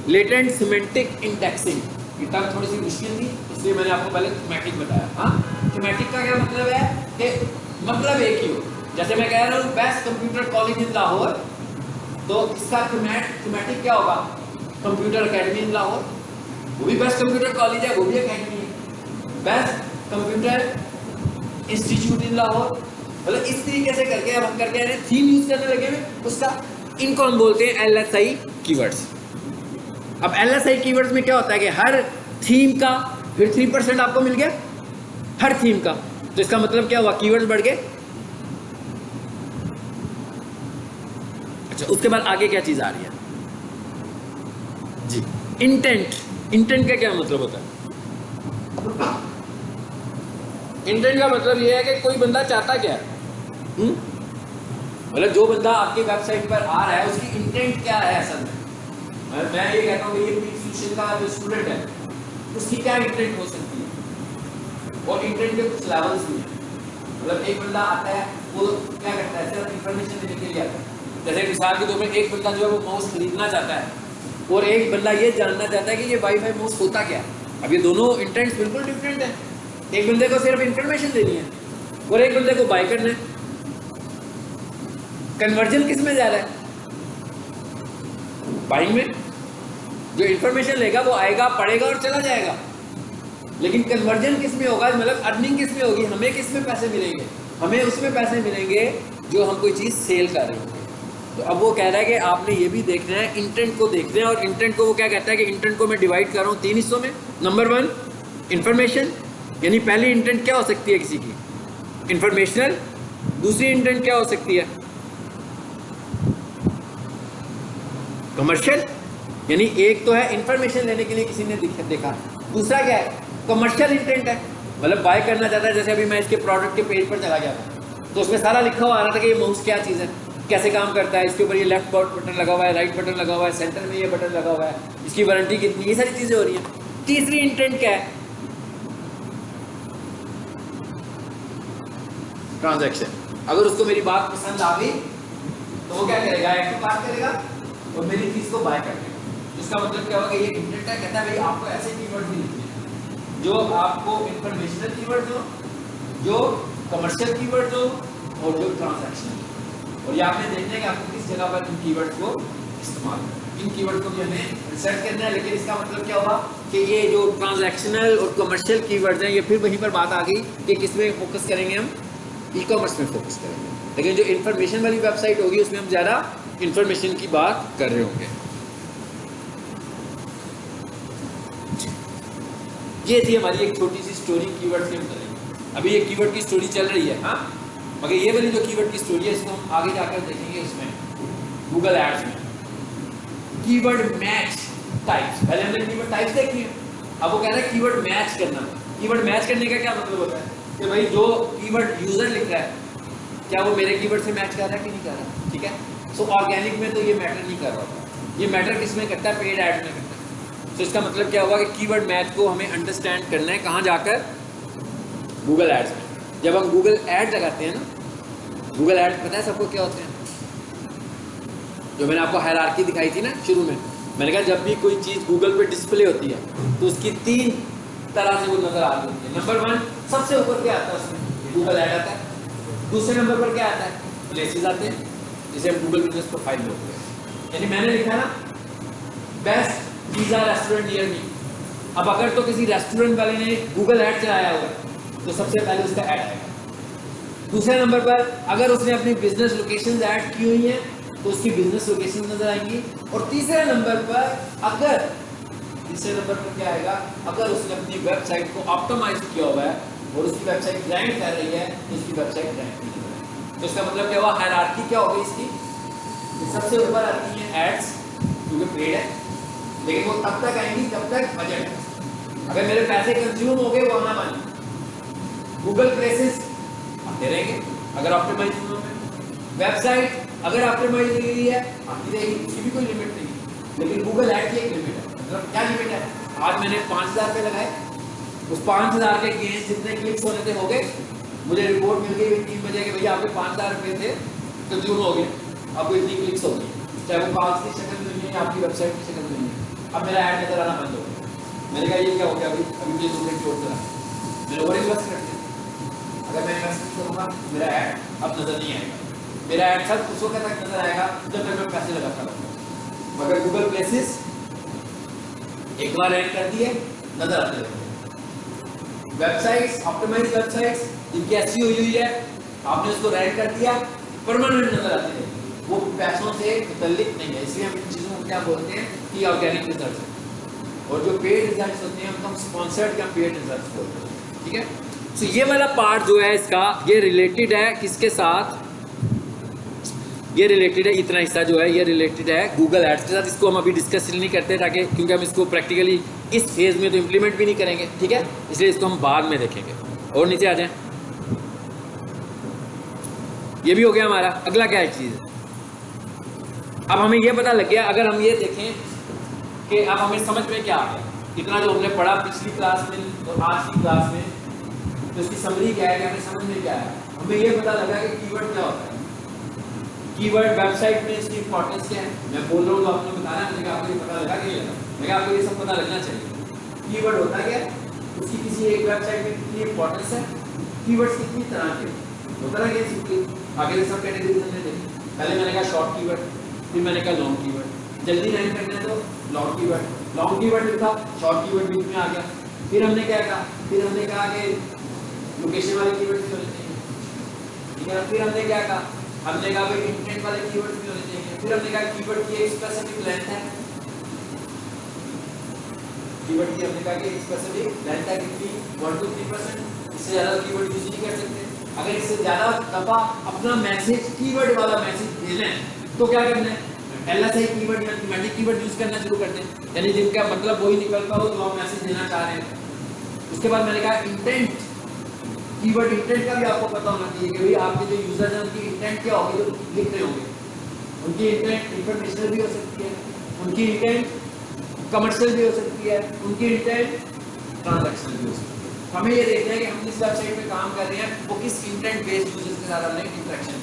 latent semantic indexing. ये टर्म थोड़ी सी मुश्किल थी, इसलिए मैंने आपको पहले थीमेटिक बताया। हाँ, थीमेटिक का क्या मतलब है कि मतलब एक ही हो। जैसे मैं कह रहा हूँ best computer college in Lahore, तो इसका थीमेटिक क्या होगा, कंप्यूटर अकेडमी इन लाहौर, वो भी बेस्ट कंप्यूटर कॉलेज है, वो भी अकेडमी है। बेस्ट कंप्यूटर इंस्टीट्यूट इन लाहौर, मतलब इस तरीके से करके अब हम करके थीम यूज करने लगे हैं उसका। इनको हम बोलते हैं LSI कीवर्ड्स। अब LSI कीवर्ड्स में क्या होता है कि हर थीम का फिर 3% आपको मिल गया, हर थीम का। तो इसका मतलब क्या हुआ, कीवर्ड्स बढ़ गए। अच्छा, उसके बाद आगे क्या चीज आ रही है जी, इंटेंट। इंटेंट का क्या मतलब होता है, इंटेंट का मतलब यह है कि कोई बंदा चाहता क्या है, मतलब जो बंदा आपकी वेबसाइट पर आ रहा है उसकी इंटेंट क्या है असल में। मैं ये कहता हूँ कि ये इंस्टीट्यूशन का जो स्टूडेंट है उसकी क्या इंटेंट हो सकती है, और इंटेंट के कुछ लेवल्स भी हैं। मतलब एक बंदा आता है वो क्या करता है, सिर्फ इंफॉर्मेशन देने के लिए आता है। जैसे मिसाल के तौर पर एक बंदा जो है वो माउस खरीदना चाहता है, और एक बंदा ये जानना चाहता है कि ये वाईफाई माउस होता क्या है। अब ये दोनों इंटेंट्स बिल्कुल डिफरेंट है। एक बंदे को सिर्फ इंफॉर्मेशन देनी है और एक बंदे को बाय करना है। कन्वर्जन किस में जा रहा है? बाइंग में। जो इंफॉर्मेशन लेगा वो आएगा, पढ़ेगा और चला जाएगा। लेकिन कन्वर्जन किस में होगा, मतलब अर्निंग किस में होगी, हमें किस में पैसे मिलेंगे? हमें उसमें पैसे मिलेंगे जो हम कोई चीज़ सेल कर रहे होंगे। तो अब वो कह रहा है कि आपने ये भी देखना है, इंटेंट को देखना है। और इंटेंट को वो क्या कहता है कि इंटेंट को मैं डिवाइड कर रहा हूँ 3 हिस्सों में। नंबर 1 इंफॉर्मेशन, यानी पहली इंटेंट क्या हो सकती है किसी की, इंफॉर्मेशनल। दूसरी इंटेंट क्या हो सकती है, कमर्शियल, यानी एक तो है इंफॉर्मेशन लेने के लिए किसी ने देखा, दूसरा क्या है, कमर्शियल इंटेंट है, मतलब बाय करना चाहता है। जैसे अभी मैं इसके प्रोडक्ट के पेज पर चला गया था तो उसमें सारा लिखा हुआ आ रहा था कि ये माउस क्या चीज़ है, कैसे काम करता है, इसके ऊपर ये लेफ्ट बटन लगा हुआ है, राइट बटन लगा हुआ है, सेंटर में ये बटन लगा हुआ है, इसकी वारंटी कितनी, ये सारी चीज़ें हो रही हैं। तीसरी इंटेंट क्या है, ट्रांजैक्शन। अगर उसको मेरी बात पसंद आ गई तो वो क्या करेगा, एक तो बात करेगा और मेरी चीज़ को बाय कर लेगा। इसका मतलब क्या होगा, ये इंटेंट है, कहता है भाई आपको ऐसे कीवर्ड भी लिखने हैं जो आपको इंफॉर्मेशनल कीवर्ड हो, जो कमर्शियल कीवर्ड हो और जो ट्रांजैक्शनल। और ये आपने देखना है कि आपको किस जगह पर इन कीवर्ड्स को इस्तेमाल करना है। इन कीवर्ड को भी हमें रिसर्च करना है। लेकिन इसका मतलब क्या होगा कि ये जो ट्रांजैक्शनल और कमर्शियल कीवर्ड्स हैं, ये फिर वहीं पर बात आ गई कि किस में फोकस करेंगे, हम ई कॉमर्स में फोकस करेंगे। लेकिन जो इन्फॉर्मेशन वाली वेबसाइट होगी उसमें हम ज़्यादा इन्फॉर्मेशन की बात कर रहे होंगे। ये थी हमारी एक छोटी सी स्टोरी कीवर्ड के मतलब। अभी ये कीवर्ड की स्टोरी चल रही है, हाँ, मगर ये वाली जो कीवर्ड की स्टोरी है इसको हम आगे जाकर देखेंगे इसमें गूगल एड्स में। कीवर्ड मैच टाइप्स, पहले हमने कीवर्ड टाइप्स देखी है, अब वो कह रहा है कीवर्ड मैच करना। कीवर्ड मैच करने का क्या मतलब होता है कि भाई जो कीवर्ड यूजर लिख रहा है क्या वो मेरे कीवर्ड से मैच कर रहा है कि नहीं कर रहा, ठीक है। सो ऑर्गेनिक में तो ये मैटर नहीं कर रहा होता, ये मैटर किस में करता है, पेड एड में करता है। तो इसका मतलब क्या हुआ कि कीवर्ड मैच को हमें अंडरस्टैंड करना है कहाँ जाकर, गूगल एड्स में। जब हम गूगल एड लगाते हैं ना, गूगल एड पता है सबको क्या होते हैं, जो मैंने आपको हायरार्की दिखाई थी ना शुरू में, मैंने कहा जब भी कोई चीज़ गूगल पे डिस्प्ले होती है तो उसकी 3 तरह से वो नजर आती है। नंबर 1 सबसे ऊपर क्या आता है, उसमें गूगल ऐड आता है। दूसरे नंबर पर क्या आता है, प्लेसेस आते हैं, जिसे हम गूगल बिजनेस प्रोफाइल बोलते हैं। यानी मैंने लिखा ना best pizza restaurant near me, अब अगर तो किसी रेस्टोरेंट वाले ने गूगल ऐड चलाया हुआ है तो सबसे पहले उसका ऐड आएगा। दूसरे नंबर पर अगर उसने अपनी बिजनेस लोकेशन ऐड की हुई है तो उसकी बिजनेस लोकेशन नजर आएंगी। और तीसरे नंबर पर क्या आएगा, अगर उसने अपनी वेबसाइट को ऑप्टिमाइज किया हुआ है और उसकी वेबसाइट रैंक कर रही है तो उसकी वेबसाइट रैंक नहीं कर रही है। तो इसका मतलब क्या हुआ, हायरार्की क्या हो गई इसकी, सबसे ऊपर आती है एड्स क्योंकि पेड है, लेकिन वो तब तक आएंगी जब तक बजट है। अगर मेरे पैसे कंज्यूम हो गए वो आना मानी, गूगल प्लेसेस आते रहेंगे अगर ऑप्टिमाइज हुआ है, वेबसाइट अगर ऑप्टिमाइज नहीं हुई है आती रहेगी, उसकी भी कोई लिमिट नहीं है। लेकिन गूगल ऐड की एक लिमिट है, मतलब क्या लिमिट है, आज मैंने 5000 रुपये लगाए, उस 5000 के गेंस जितने क्लिक्स होने थे हो गए, मुझे रिपोर्ट मिल गई 3 बजे के भैया आपके 5000 रुपये थे कंज्यूम हो गए, आपको इतनी क्लिक्स हो गई, चाहे वो 5 की शक्ल में नहीं है, आपकी वेबसाइट की शक्ल में नहीं है। अब मेरा ऐड नजर आना बंद हो गया। मैंने कहा ये क्या हो गया, अभी ये दूसरे चोट करा, मैंने और इन्वेस्ट कर दिया। अगर मैं इन्वेस्ट करूँगा मेरा ऐड अब नजर नहीं आएगा, मेरा ऐड सब उस वक्त तक नजर आएगा जब तक मैं पैसे लगाता रहूँगा। मगर गूगल प्लेसेस एक बार ऐड कर दिए नजर आते रहते हैं। वेबसाइट्स ऑप्टिमाइज वेबसाइट्स जिनकी एसईओ हुई है आपने उसको रैंक कर दिया, परमानेंट नजर आते हैं, वो पैसों से मुतल्लिक नहीं है। इसलिए हम इन चीज़ों को क्या बोलते हैं कि ऑर्गेनिक रिजल्ट है। और जो पेड रिजल्ट होते हैं उनको हम स्पॉन्सर्ड या पेड रिजल्ट बोलते हैं, ठीक है। तो ये वाला पार्ट जो है इसका, ये रिलेटेड है किसके साथ, ये रिलेटेड है, इतना हिस्सा जो है ये रिलेटेड है गूगल एड्स के साथ। इसको हम अभी डिस्कस नहीं करते ताकि, क्योंकि हम इसको प्रैक्टिकली इस फेज में तो इम्प्लीमेंट भी नहीं करेंगे, ठीक है, इसलिए इसको हम बाद में देखेंगे। और नीचे आ जाएं, ये भी हो गया हमारा। अगला क्या है चीज़, अब हमें ये पता लग गया, अगर हम ये देखें कि अब हमें समझ में क्या आ गया, इतना जो हमने पढ़ा पिछली क्लास में और आज की क्लास में, तो इसकी समरी क्या है कि हमें समझ में क्या आया, हमें ये पता लगा कि कीवर्ड क्या होता है। कीवर्ड वेबसाइट में इसकी इंपॉर्टेंस क्या है, मैं बोल रहा हूँ तो आपने बताना है, मुझे आपको ये पता लगा कि मैं आपको ये सब पता लगना चाहिए। कीवर्ड होता क्या है, उसकी किसी एक वेबसाइट में कितनी इंपॉर्टेंस है, कीवर्ड्स कितनी तरह के होता है, सिंपली आगे सब कैटेगरीज हमने देखी। पहले मैंने कहा शॉर्ट कीवर्ड, फिर मैंने कहा लॉन्ग कीवर्ड। जल्दी रैंक करना है तो लॉन्ग कीवर्ड लिखा, शॉर्ट कीवर्ड बीच में आ गया। फिर हमने क्या कहा, फिर हमने कहा कि लोकेशन वाले कीवर्ड भी होने चाहिए, ठीक है। फिर हमने क्या कहा, हमने कहा भाई इंटेंट वाले कीवर्ड भी होने चाहिए। फिर हमने कहा कीवर्ड की एक स्पेसिफिक लेंथ है, कीवर्ड की हमने कहा कि स्पेसिफिक लेंथ है कितनी 1 to 3%, इससे ज़्यादा कीवर्ड यूज नहीं कर सकते। अगर इससे ज़्यादा दफ़ा अपना मैसेज कीवर्ड वाला मैसेज भेजना है तो क्या करना है, LSI कीवर्ड या थीमेटिक कीवर्ड यूज करना शुरू करते हैं, यानी जिनका मतलब वही निकलता हो जो आप मैसेज देना चाह रहे हैं। उसके बाद मैंने कहा इंटेंट कीवर्ड, इंटेंट का भी आपको पता होना चाहिए कि भाई आपके जो यूजर्स हैं उनकी इंटेंट क्या होगी, जो लिख रहे होंगे। उनकी इंटेंट इंफॉर्मेशनल भी हो सकती है, उनकी इंटेंट कमर्शियल भी हो सकती है, उनकी इंटेंट ट्रांजैक्शनल भी हो सकती है। हमें ये देखना है कि हम जिस वेबसाइट पे काम कर रहे हैं वो किस इंटेंट बेस्ड यूजर्स के साथ हमने इंटरेक्शन।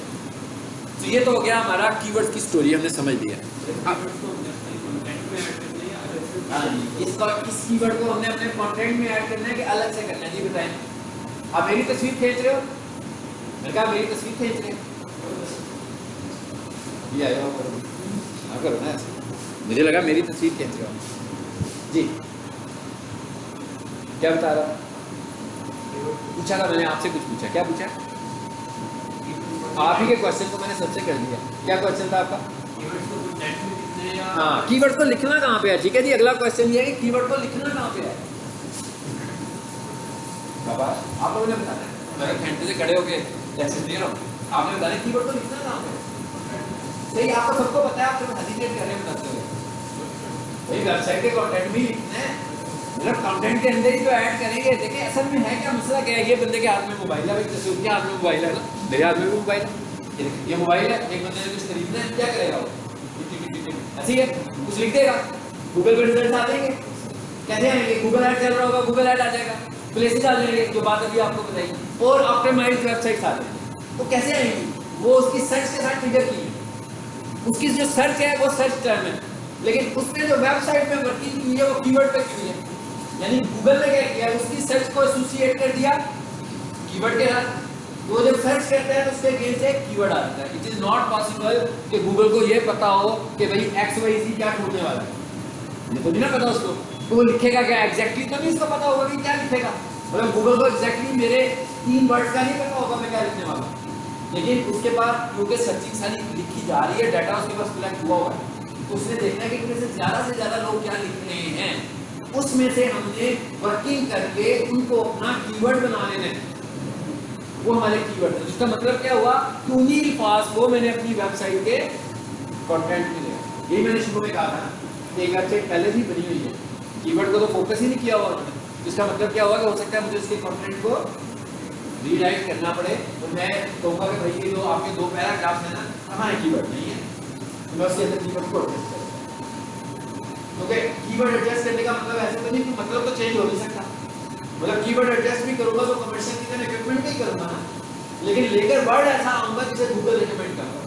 तो ये तो हो गया हमारा कीवर्ड की स्टोरी, हमने समझ लिया। इसका इस कीवर्ड को हमने अपने कंटेंट में ऐड करना है कि अलग से करना है, जी बताएं। आप मेरी तस्वीर खींच रहे हो, मैंने कहा मेरी तस्वीर खींच रहे हो, ये आया आप करो ना ऐसे, मुझे लगा मेरी तस्वीर खींच रहे हो जी। क्या बता रहा, पूछा था मैंने आपसे, कुछ पूछा, क्या पूछा? आप ही के क्वेश्चन को मैंने सबसे कर दिया। क्या क्वेश्चन था आपका? हाँ, कीवर्ड को लिखना कहाँ पे है, ठीक है जी। अगला क्वेश्चन ये है कि कीवर्ड को लिखना कहाँ पे है। बाबा आप लोगों ने बताना है, मैं घंटे से खड़े होके लेक्चर दे रहा हूँ, आपने बताया कीवर्ड को लिखना कहाँ पे है। सही, आपको सबको पता है, आप सब हेजिटेट कर रहे हैं बताते हुए। भाई वेबसाइट के कंटेंट भी लिखना है, मतलब कंटेंट के अंदर ही तो ऐड करेंगे। देखिए असल में है क्या मसला, क्या है, ये बंदे के हाथ में मोबाइल है, भाई जैसे उनके हाथ में मोबाइल है ना, मेरे हाथ में भी मोबाइल है, ये मोबाइल है, एक बंदे ने कुछ खरीदना है, क्या करेगा वो, ऐसे ही है, कुछ लिख देगा, गूगल पर रिजल्ट आ जाएंगे। कैसे आएंगे, गूगल ऐड चल रहा होगा, गूगल ऐड आ जाएगा, प्लेसेस आ जाएंगे, जो बात अभी आपको बताई, और ऑप्टिमाइज्ड वेबसाइट्स आ जाएंगे। तो कैसे आएंगी, वो उसकी सर्च के साथ ट्रिगर की है, उसकी जो सर्च है वो सर्च टर्म है, लेकिन उसने जो वेबसाइट में वर्किंग की है वो कीवर्ड पे की है। यानी गूगल ने क्या किया, उसकी सर्च को एसोसिएट कर दिया कीवर्ड के साथ। वो जब सर्च करता है तो उसके अगेंस्ट एक कीवर्ड आता है। इट इज नॉट पॉसिबल कि गूगल को ये पता हो कि भाई XYZ क्या ढूंढने वाला है, ये तो नहीं ना पता उसको, तो वो लिखेगा क्या एग्जैक्टली, तो नहीं इसको पता होगा कि क्या लिखेगा। मतलब गूगल को एग्जैक्टली मेरे 3 वर्ड्स का नहीं पता होगा मैं क्या लिखने वाला हूँ, लेकिन उसके पास क्योंकि सर्चिंग सारी लिखी जा रही है, डाटा उसके पास कलेक्ट हुआ हुआ है, तो उसने देखना है कि इनमें से ज़्यादा लोग क्या लिख रहे हैं, उसमें से हमने वर्किंग करके उनको अपना कीवर्ड बना लेना है। वो हमारे कीवर्ड है, जिसका मतलब क्या हुआ कि उन्हीं अल्फाज को मैंने अपनी वेबसाइट के कंटेंट में लिया। यही मैंने शुरू में कहा था कि एक वेबसाइट पहले भी बनी हुई है, कीवर्ड को तो फोकस ही नहीं किया हुआ उन्होंने। इसका मतलब क्या हुआ कि हो सकता है मुझे इसके कंटेंट को रीराइट करना पड़े, तो मैं कहूँगा कि भाई ये जो आपके 2 पैराग्राफ्स हैं ना, हमारे कीवर्ड नहीं है, तो मैं उसके अंदर कीवर्ड को एडजस्ट करूँगा। ओके, कीवर्ड एडजस्ट करने का मतलब ऐसे तो नहीं कि मतलब तो चेंज हो नहीं सकता, मतलब कीवर्ड एडजस्ट भी करूंगा तो कमर्शियल की तरह इक्विपमेंट भी करूंगा ना, लेकिन लेकर वर्ड ऐसा आऊंगा जिसे गूगल रिकमेंड कर रहा है।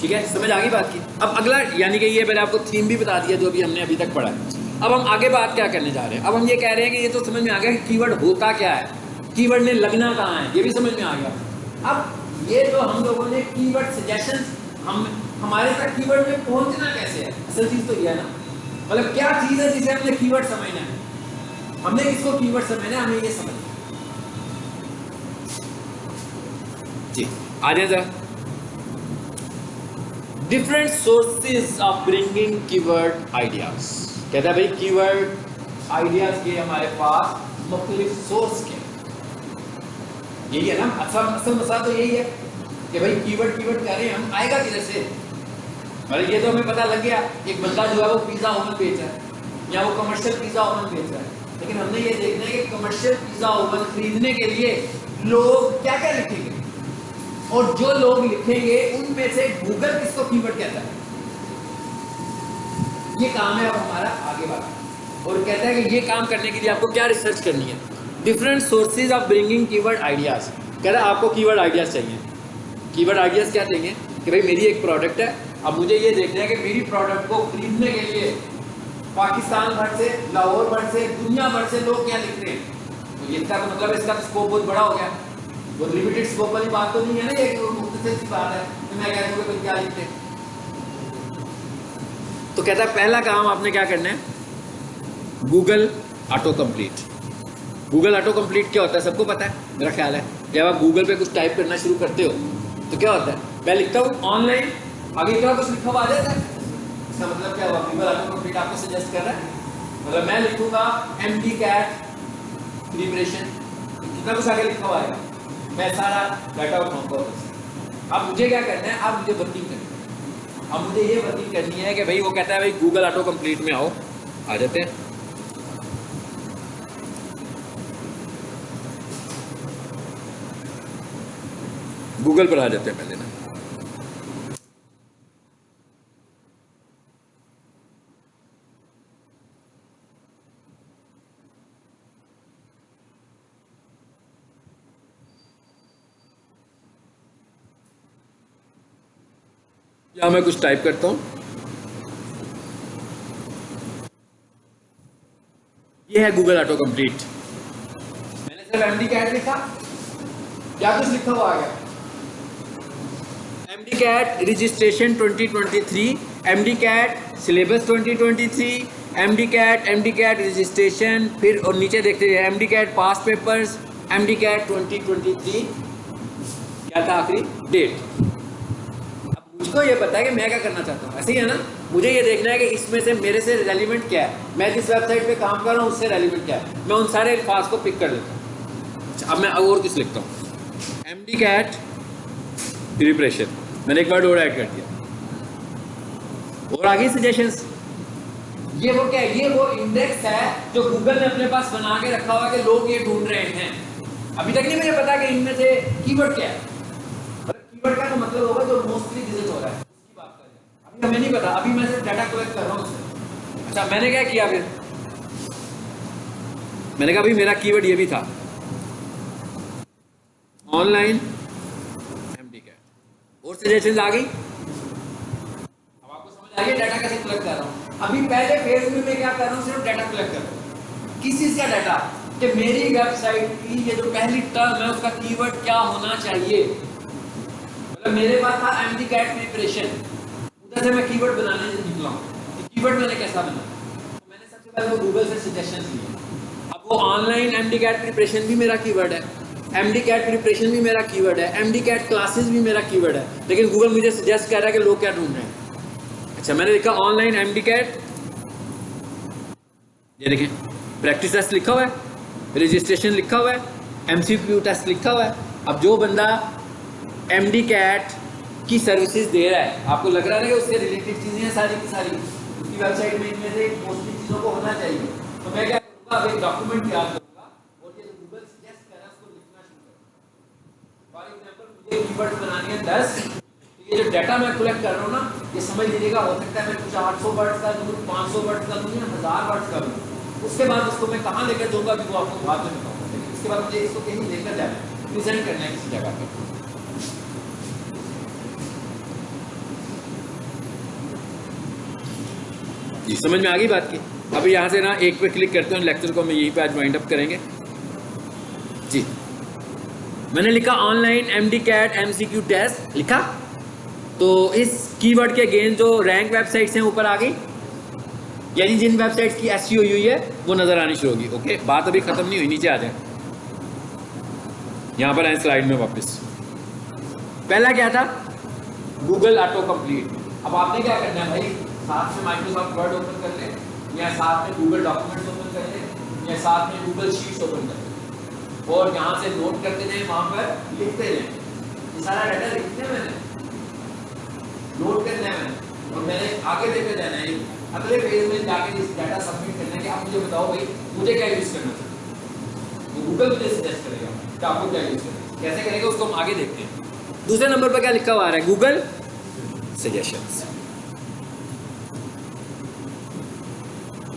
ठीक है, समझ आ गई बात की। अब अगला, यानी कि ये मैंने आपको थीम भी बता दिया जो भी हमने अभी तक पढ़ा है। अब हम आगे बात क्या करने जा रहे हैं, अब हम ये कह रहे हैं कि ये तो समझ में आ गया कि कीवर्ड होता क्या है, कीवर्ड में लगना कहाँ है, ये भी समझ में आ गया। अब ये जो हम लोगों ने कीवर्ड सजेशन, हमारे तक कीवर्ड में पहुंचना कैसे है, असल चीज तो ये है ना, मतलब क्या चीज है जिसे हमने कीवर्ड समझना है, हमने किसको कीवर्ड समझना है, हमें ये समझना जी। आ जाए जरा, different sources of bringing keyword ideas. कहता है भाई कीवर्ड आइडियाज के हमारे पास मुख्तलिफ सोर्स के, यही है ना असल मसला तो यही है कि भाई कीवर्ड कर रहे हैं हम, आएगा किधर से। मतलब ये तो हमें पता लग गया, एक बंदा जो है वो पिज्जा ओवन बेच रहा है या वो कमर्शियल पिज्जा ओवन बेच रहा है, लेकिन हमने ये देखना है कि कमर्शियल पिज्जा ओवन खरीदने के लिए लोग क्या क्या लिखेंगे, और जो लोग लिखेंगे उनमें से गूगल किसको कीवर्ड कहता है। ये काम है अब हमारा आगे वाला, और कहता है कि ये काम करने के लिए आपको क्या रिसर्च करनी है। Different sources of bringing keyword ideas, कह रहा है आपको कीवर्ड आइडियाज चाहिए। कीवर्ड आइडियाज क्या देंगे कि भाई मेरी एक प्रोडक्ट है, अब मुझे ये देखना है कि मेरी प्रोडक्ट को खरीदने के लिए पाकिस्तान भर से, लाहौर भर से, दुनिया भर से लोग क्या लिखते हैं। तो इसका तो मतलब इसका स्कोप बहुत बड़ा हो गया। वो लिमिटेड स्कोप वाली बात तो नहीं है ना, एक मुख्तसर सी बात है तो मैं कह दूँगा क्या लिखते हैं। तो कहता है पहला काम आपने क्या करना है, Google auto complete. Google auto complete क्या होता है सबको पता है मेरा ख्याल है। जब आप गूगल पे कुछ टाइप करना शुरू करते हो तो क्या होता है, मैं लिखता हूँ ऑनलाइन, आगे क्या कुछ लिखा हुआ आ जाता है। इसका मतलब क्या हुआ, गूगल ऑटो कंप्लीट आपको सजेस्ट कर रहा है। मतलब मैं लिखूंगा MD-CAT प्रिपरेशन, कितना कुछ आगे लिखा हुआ है, मैं सारा डाटा उठाऊंगा। अब मुझे क्या करना है, अब मुझे वर्किंग करनी है। अब मुझे ये वर्किंग करनी है कि भाई वो कहता है भाई गूगल ऑटो कंप्लीट में आओ, आ जाते हैं। गूगल पर आ जाते हैं पहले ना। या मैं कुछ टाइप करता हूं, ये है गूगल ऑटो कंप्लीट। मैंने सिर्फ MD-CAT लिखा, क्या कुछ लिखा हुआ आ गया, MD-CAT registration 2023, MD-CAT syllabus 2023, MD-CAT registration, फिर और नीचे देखते हैं MD-CAT पास पेपर्स, MD-CAT 2023 क्या था आखिरी डेट। मुझको ये पता है कि मैं क्या करना चाहता हूँ, ऐसे ही है ना। मुझे ये देखना है कि इसमें से मेरे से रेलिवेंट क्या है, मैं जिस वेबसाइट पे काम कर रहा हूँ उससे रेलिवेंट क्या है। मैं उन सारे अल्फाज को पिक कर लेता हूँ। अब मैं और कुछ लिखता हूँ, MD-CAT प्रिपरेशन, मैंने एक वर्ड और ऐड कर दिया। और आगे सजेशंस, ये वो क्या है, ये वो इंडेक्स है जो गूगल ने अपने पास बना के रखा हुआ है कि लोग ये ढूंढ रहे हैं। अभी तक नहीं मुझे पता कि इनमें से कीवर्ड क्या है। कीवर्ड का तो मतलब होगा जो मोस्टली विजिट हो रहा है उसकी बात कर रहे हैं। अभी हमें नहीं पता, अभी मैं सिर्फ डाटा कलेक्ट कर रहा हूँ उससे। अच्छा मैंने क्या किया, फिर मैंने कहा भाई मेरा कीवर्ड ये भी था ऑनलाइन MD-CAT, और सजेशंस आ गई। अब आपको समझ आ गया डाटा कैसे कलेक्ट कर रहा हूँ। अभी पहले फेज में मैं क्या कर रहा हूँ, सिर्फ डाटा कलेक्ट कर रहा हूँ। किस चीज का डाटा, कि मेरी वेबसाइट की ये जो पहली टर्म है उसका कीवर्ड क्या होना चाहिए। मतलब मेरे पास था MD-CAT प्रिपरेशन, उधर से मैं कीवर्ड बनाने निकला हूँ। कीवर्ड मैंने कैसा बनाया, तो मैंने सबसे पहले वो गूगल से सजेशंस लिए। अब वो ऑनलाइन MD-CAT प्रिपरेशन भी मेरा कीवर्ड है, MD-CAT प्रिपरेशन भी मेरा कीवर्ड है, MD-CAT क्लासेस भी मेरा कीवर्ड है, लेकिन गूगल मुझे सजेस्ट कर रहा है कि लोग क्या ढूंढ रहे हैं। अच्छा मैंने लिखा ऑनलाइन MD-CAT, ये देखें प्रैक्टिस टेस्ट लिखा हुआ है, रजिस्ट्रेशन लिखा हुआ है, MCQ टेस्ट लिखा हुआ है। अब जो बंदा MD-CAT की सर्विसेज दे रहा है, आपको लग रहा है कि उससे रिलेटेड चीज़ें हैं सारी की सारी, उसकी वेबसाइट में इनमें से मोस्टली चीज़ों को होना चाहिए। तो मैं क्या करूँगा, अब एक डॉक्यूमेंट तैयार करूँगा और ये गूगल सजेस्ट कर रहा है उसको लिखना शुरू करूँगा। फॉर एग्जाम्पल मुझे कीवर्ड बनानी है 10, तो ये जो डाटा मैं कलेक्ट कर रहा हूँ ना, ये समझ लीजिएगा हो सकता है मैं कुछ 800 वर्ड्स का दूँ, 500 वर्ड्स का दूँ या 1000 वर्ड्स का दूँ। उसके बाद उसको मैं कहाँ लेकर दूँगा अभी वो आपको बाद में बताऊँगा, लेकिन उसके बाद मुझे इसको कहीं लेकर जाना है, प्रेजेंट करना है किसी जगह पर। जी समझ में आ गई बात की। अब यहाँ से ना एक पे क्लिक करते हैं, लेक्चर को मैं यहीं पे आज वाइंड अप करेंगे। जी मैंने लिखा ऑनलाइन MD-CAT MCQ टेस्ट लिखा, तो इस कीवर्ड के अगेंस्ट जो रैंक वेबसाइट्स हैं ऊपर आ गई, यानी जिन वेबसाइट्स की SEO हुई है वो नजर आनी शुरू होगी। ओके बात अभी खत्म नहीं हुई, नीचे आ जाए, यहाँ पर आए स्लाइड में वापस। पहला क्या था, गूगल ऑटो कंप्लीट। अब आपने क्या करना है भाई, साथ में माइक्रोसॉफ्ट वर्ड ओपन कर ले, या साथ में गूगल डॉक्यूमेंट्स ओपन कर ले, या साथ में गूगल शीट्स ओपन कर ले, और यहाँ से नोट करते जाए, वहाँ पर लिखते जाए। ये सारा डाटा लिखते हैं मैंने, नोट करना है मैंने, और मैंने आगे लेकर जाना है। अगले पेज में जाके इस डाटा सबमिट करना है कि आप मुझे बताओ भाई मुझे क्या यूज़ करना चाहिए। तो गूगल मुझे सजेस्ट करेगा कि आपको क्या यूज़ करना है, कैसे करेगा उसको हम आगे देखते हैं। दूसरे नंबर पर क्या लिखा हुआ आ रहा है, गूगल सजेशंस।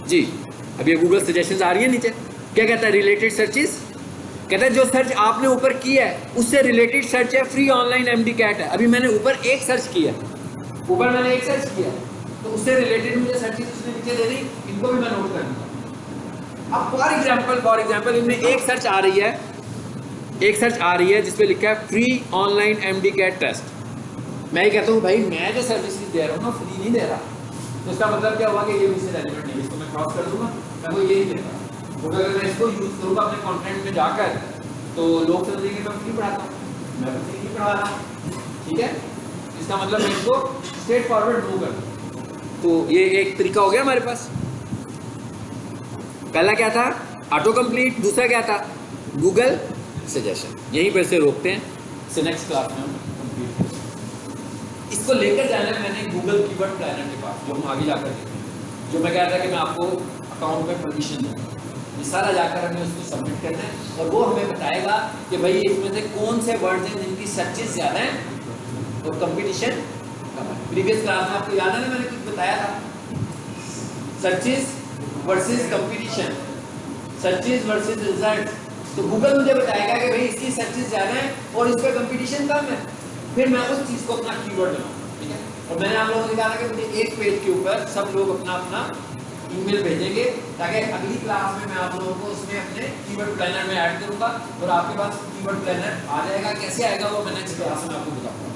जी अब ये गूगल सजेशंस आ रही है नीचे, क्या कहता है, रिलेटेड सर्चेस कहता है जो सर्च आपने ऊपर किया है उससे रिलेटेड सर्च है फ्री ऑनलाइन एमडी कैट है। अभी मैंने ऊपर एक सर्च किया, ऊपर मैंने एक सर्च किया तो उससे रिलेटेड मुझे सर्चेस उसने नीचे दे दी, इनको भी मैं नोट कर दूंगा। अब फॉर एग्जांपल इनमें एक सर्च आ रही है, एक सर्च आ रही है जिसपे लिखा है free online MDCAT test. मैं ये कहता हूँ भाई मैं जो सर्विसेज दे रहा हूँ ना फ्री नहीं दे रहा, तो इसका मतलब क्या हुआ कि ये मुझसे रेलिवेंट नहीं है, इसको मैं क्रॉस कर दूंगा, मैं वो ये नहीं दे रहा। तो अगर मैं इसको यूज करूँगा अपने कंटेंट में जाकर तो लोग समझेंगे मैं फ्री पढ़ाता हूँ, मैं फ्री नहीं पढ़ा रहा, ठीक है। इसका मतलब मैं इसको स्ट्रेट फॉरवर्ड मूव कर दूँ। तो ये एक तरीका हो गया हमारे पास। पहला क्या था ऑटो कंप्लीट, दूसरा क्या था गूगल सजेशन। यहीं पर से रोकते हैं, से नेक्स्ट क्लास में हम कंप्लीट करेंगे। इसको लेकर जाना है मैंने गूगल कीवर्ड प्लानर के पास, जो हम आगे जाकर देखेंगे। जो मैं कह रहा था कि मैं आपको अकाउंट में परमिशन दूँगा, ये सारा जाकर हमें उसको सबमिट करना है और वो हमें बताएगा कि भाई इसमें से कौन से वर्ड्स हैं जिनकी सर्चेस ज़्यादा हैं और कंपटीशन कम है। प्रीवियस क्लास में आपको याद है ना मैंने कुछ बताया था, searches versus competition, searches versus result. तो गूगल मुझे बताएगा कि भाई इसकी सर्चेस ज़्यादा है और इस पर कंपटीशन कम है, फिर मैं उस चीज़ को अपना कीवर्ड बनाऊँ, ठीक है। और मैंने आप लोगों से कहा था कि मुझे एक पेज के ऊपर सब लोग अपना अपना ईमेल भेजेंगे ताकि अगली क्लास में मैं आप लोगों को उसमें अपने कीवर्ड प्लानर में ऐड करूंगा और आपके पास कीवर्ड प्लानर आ जाएगा। कैसे आएगा वो मैं नेक्स्ट क्लास में आपको बताऊंगा।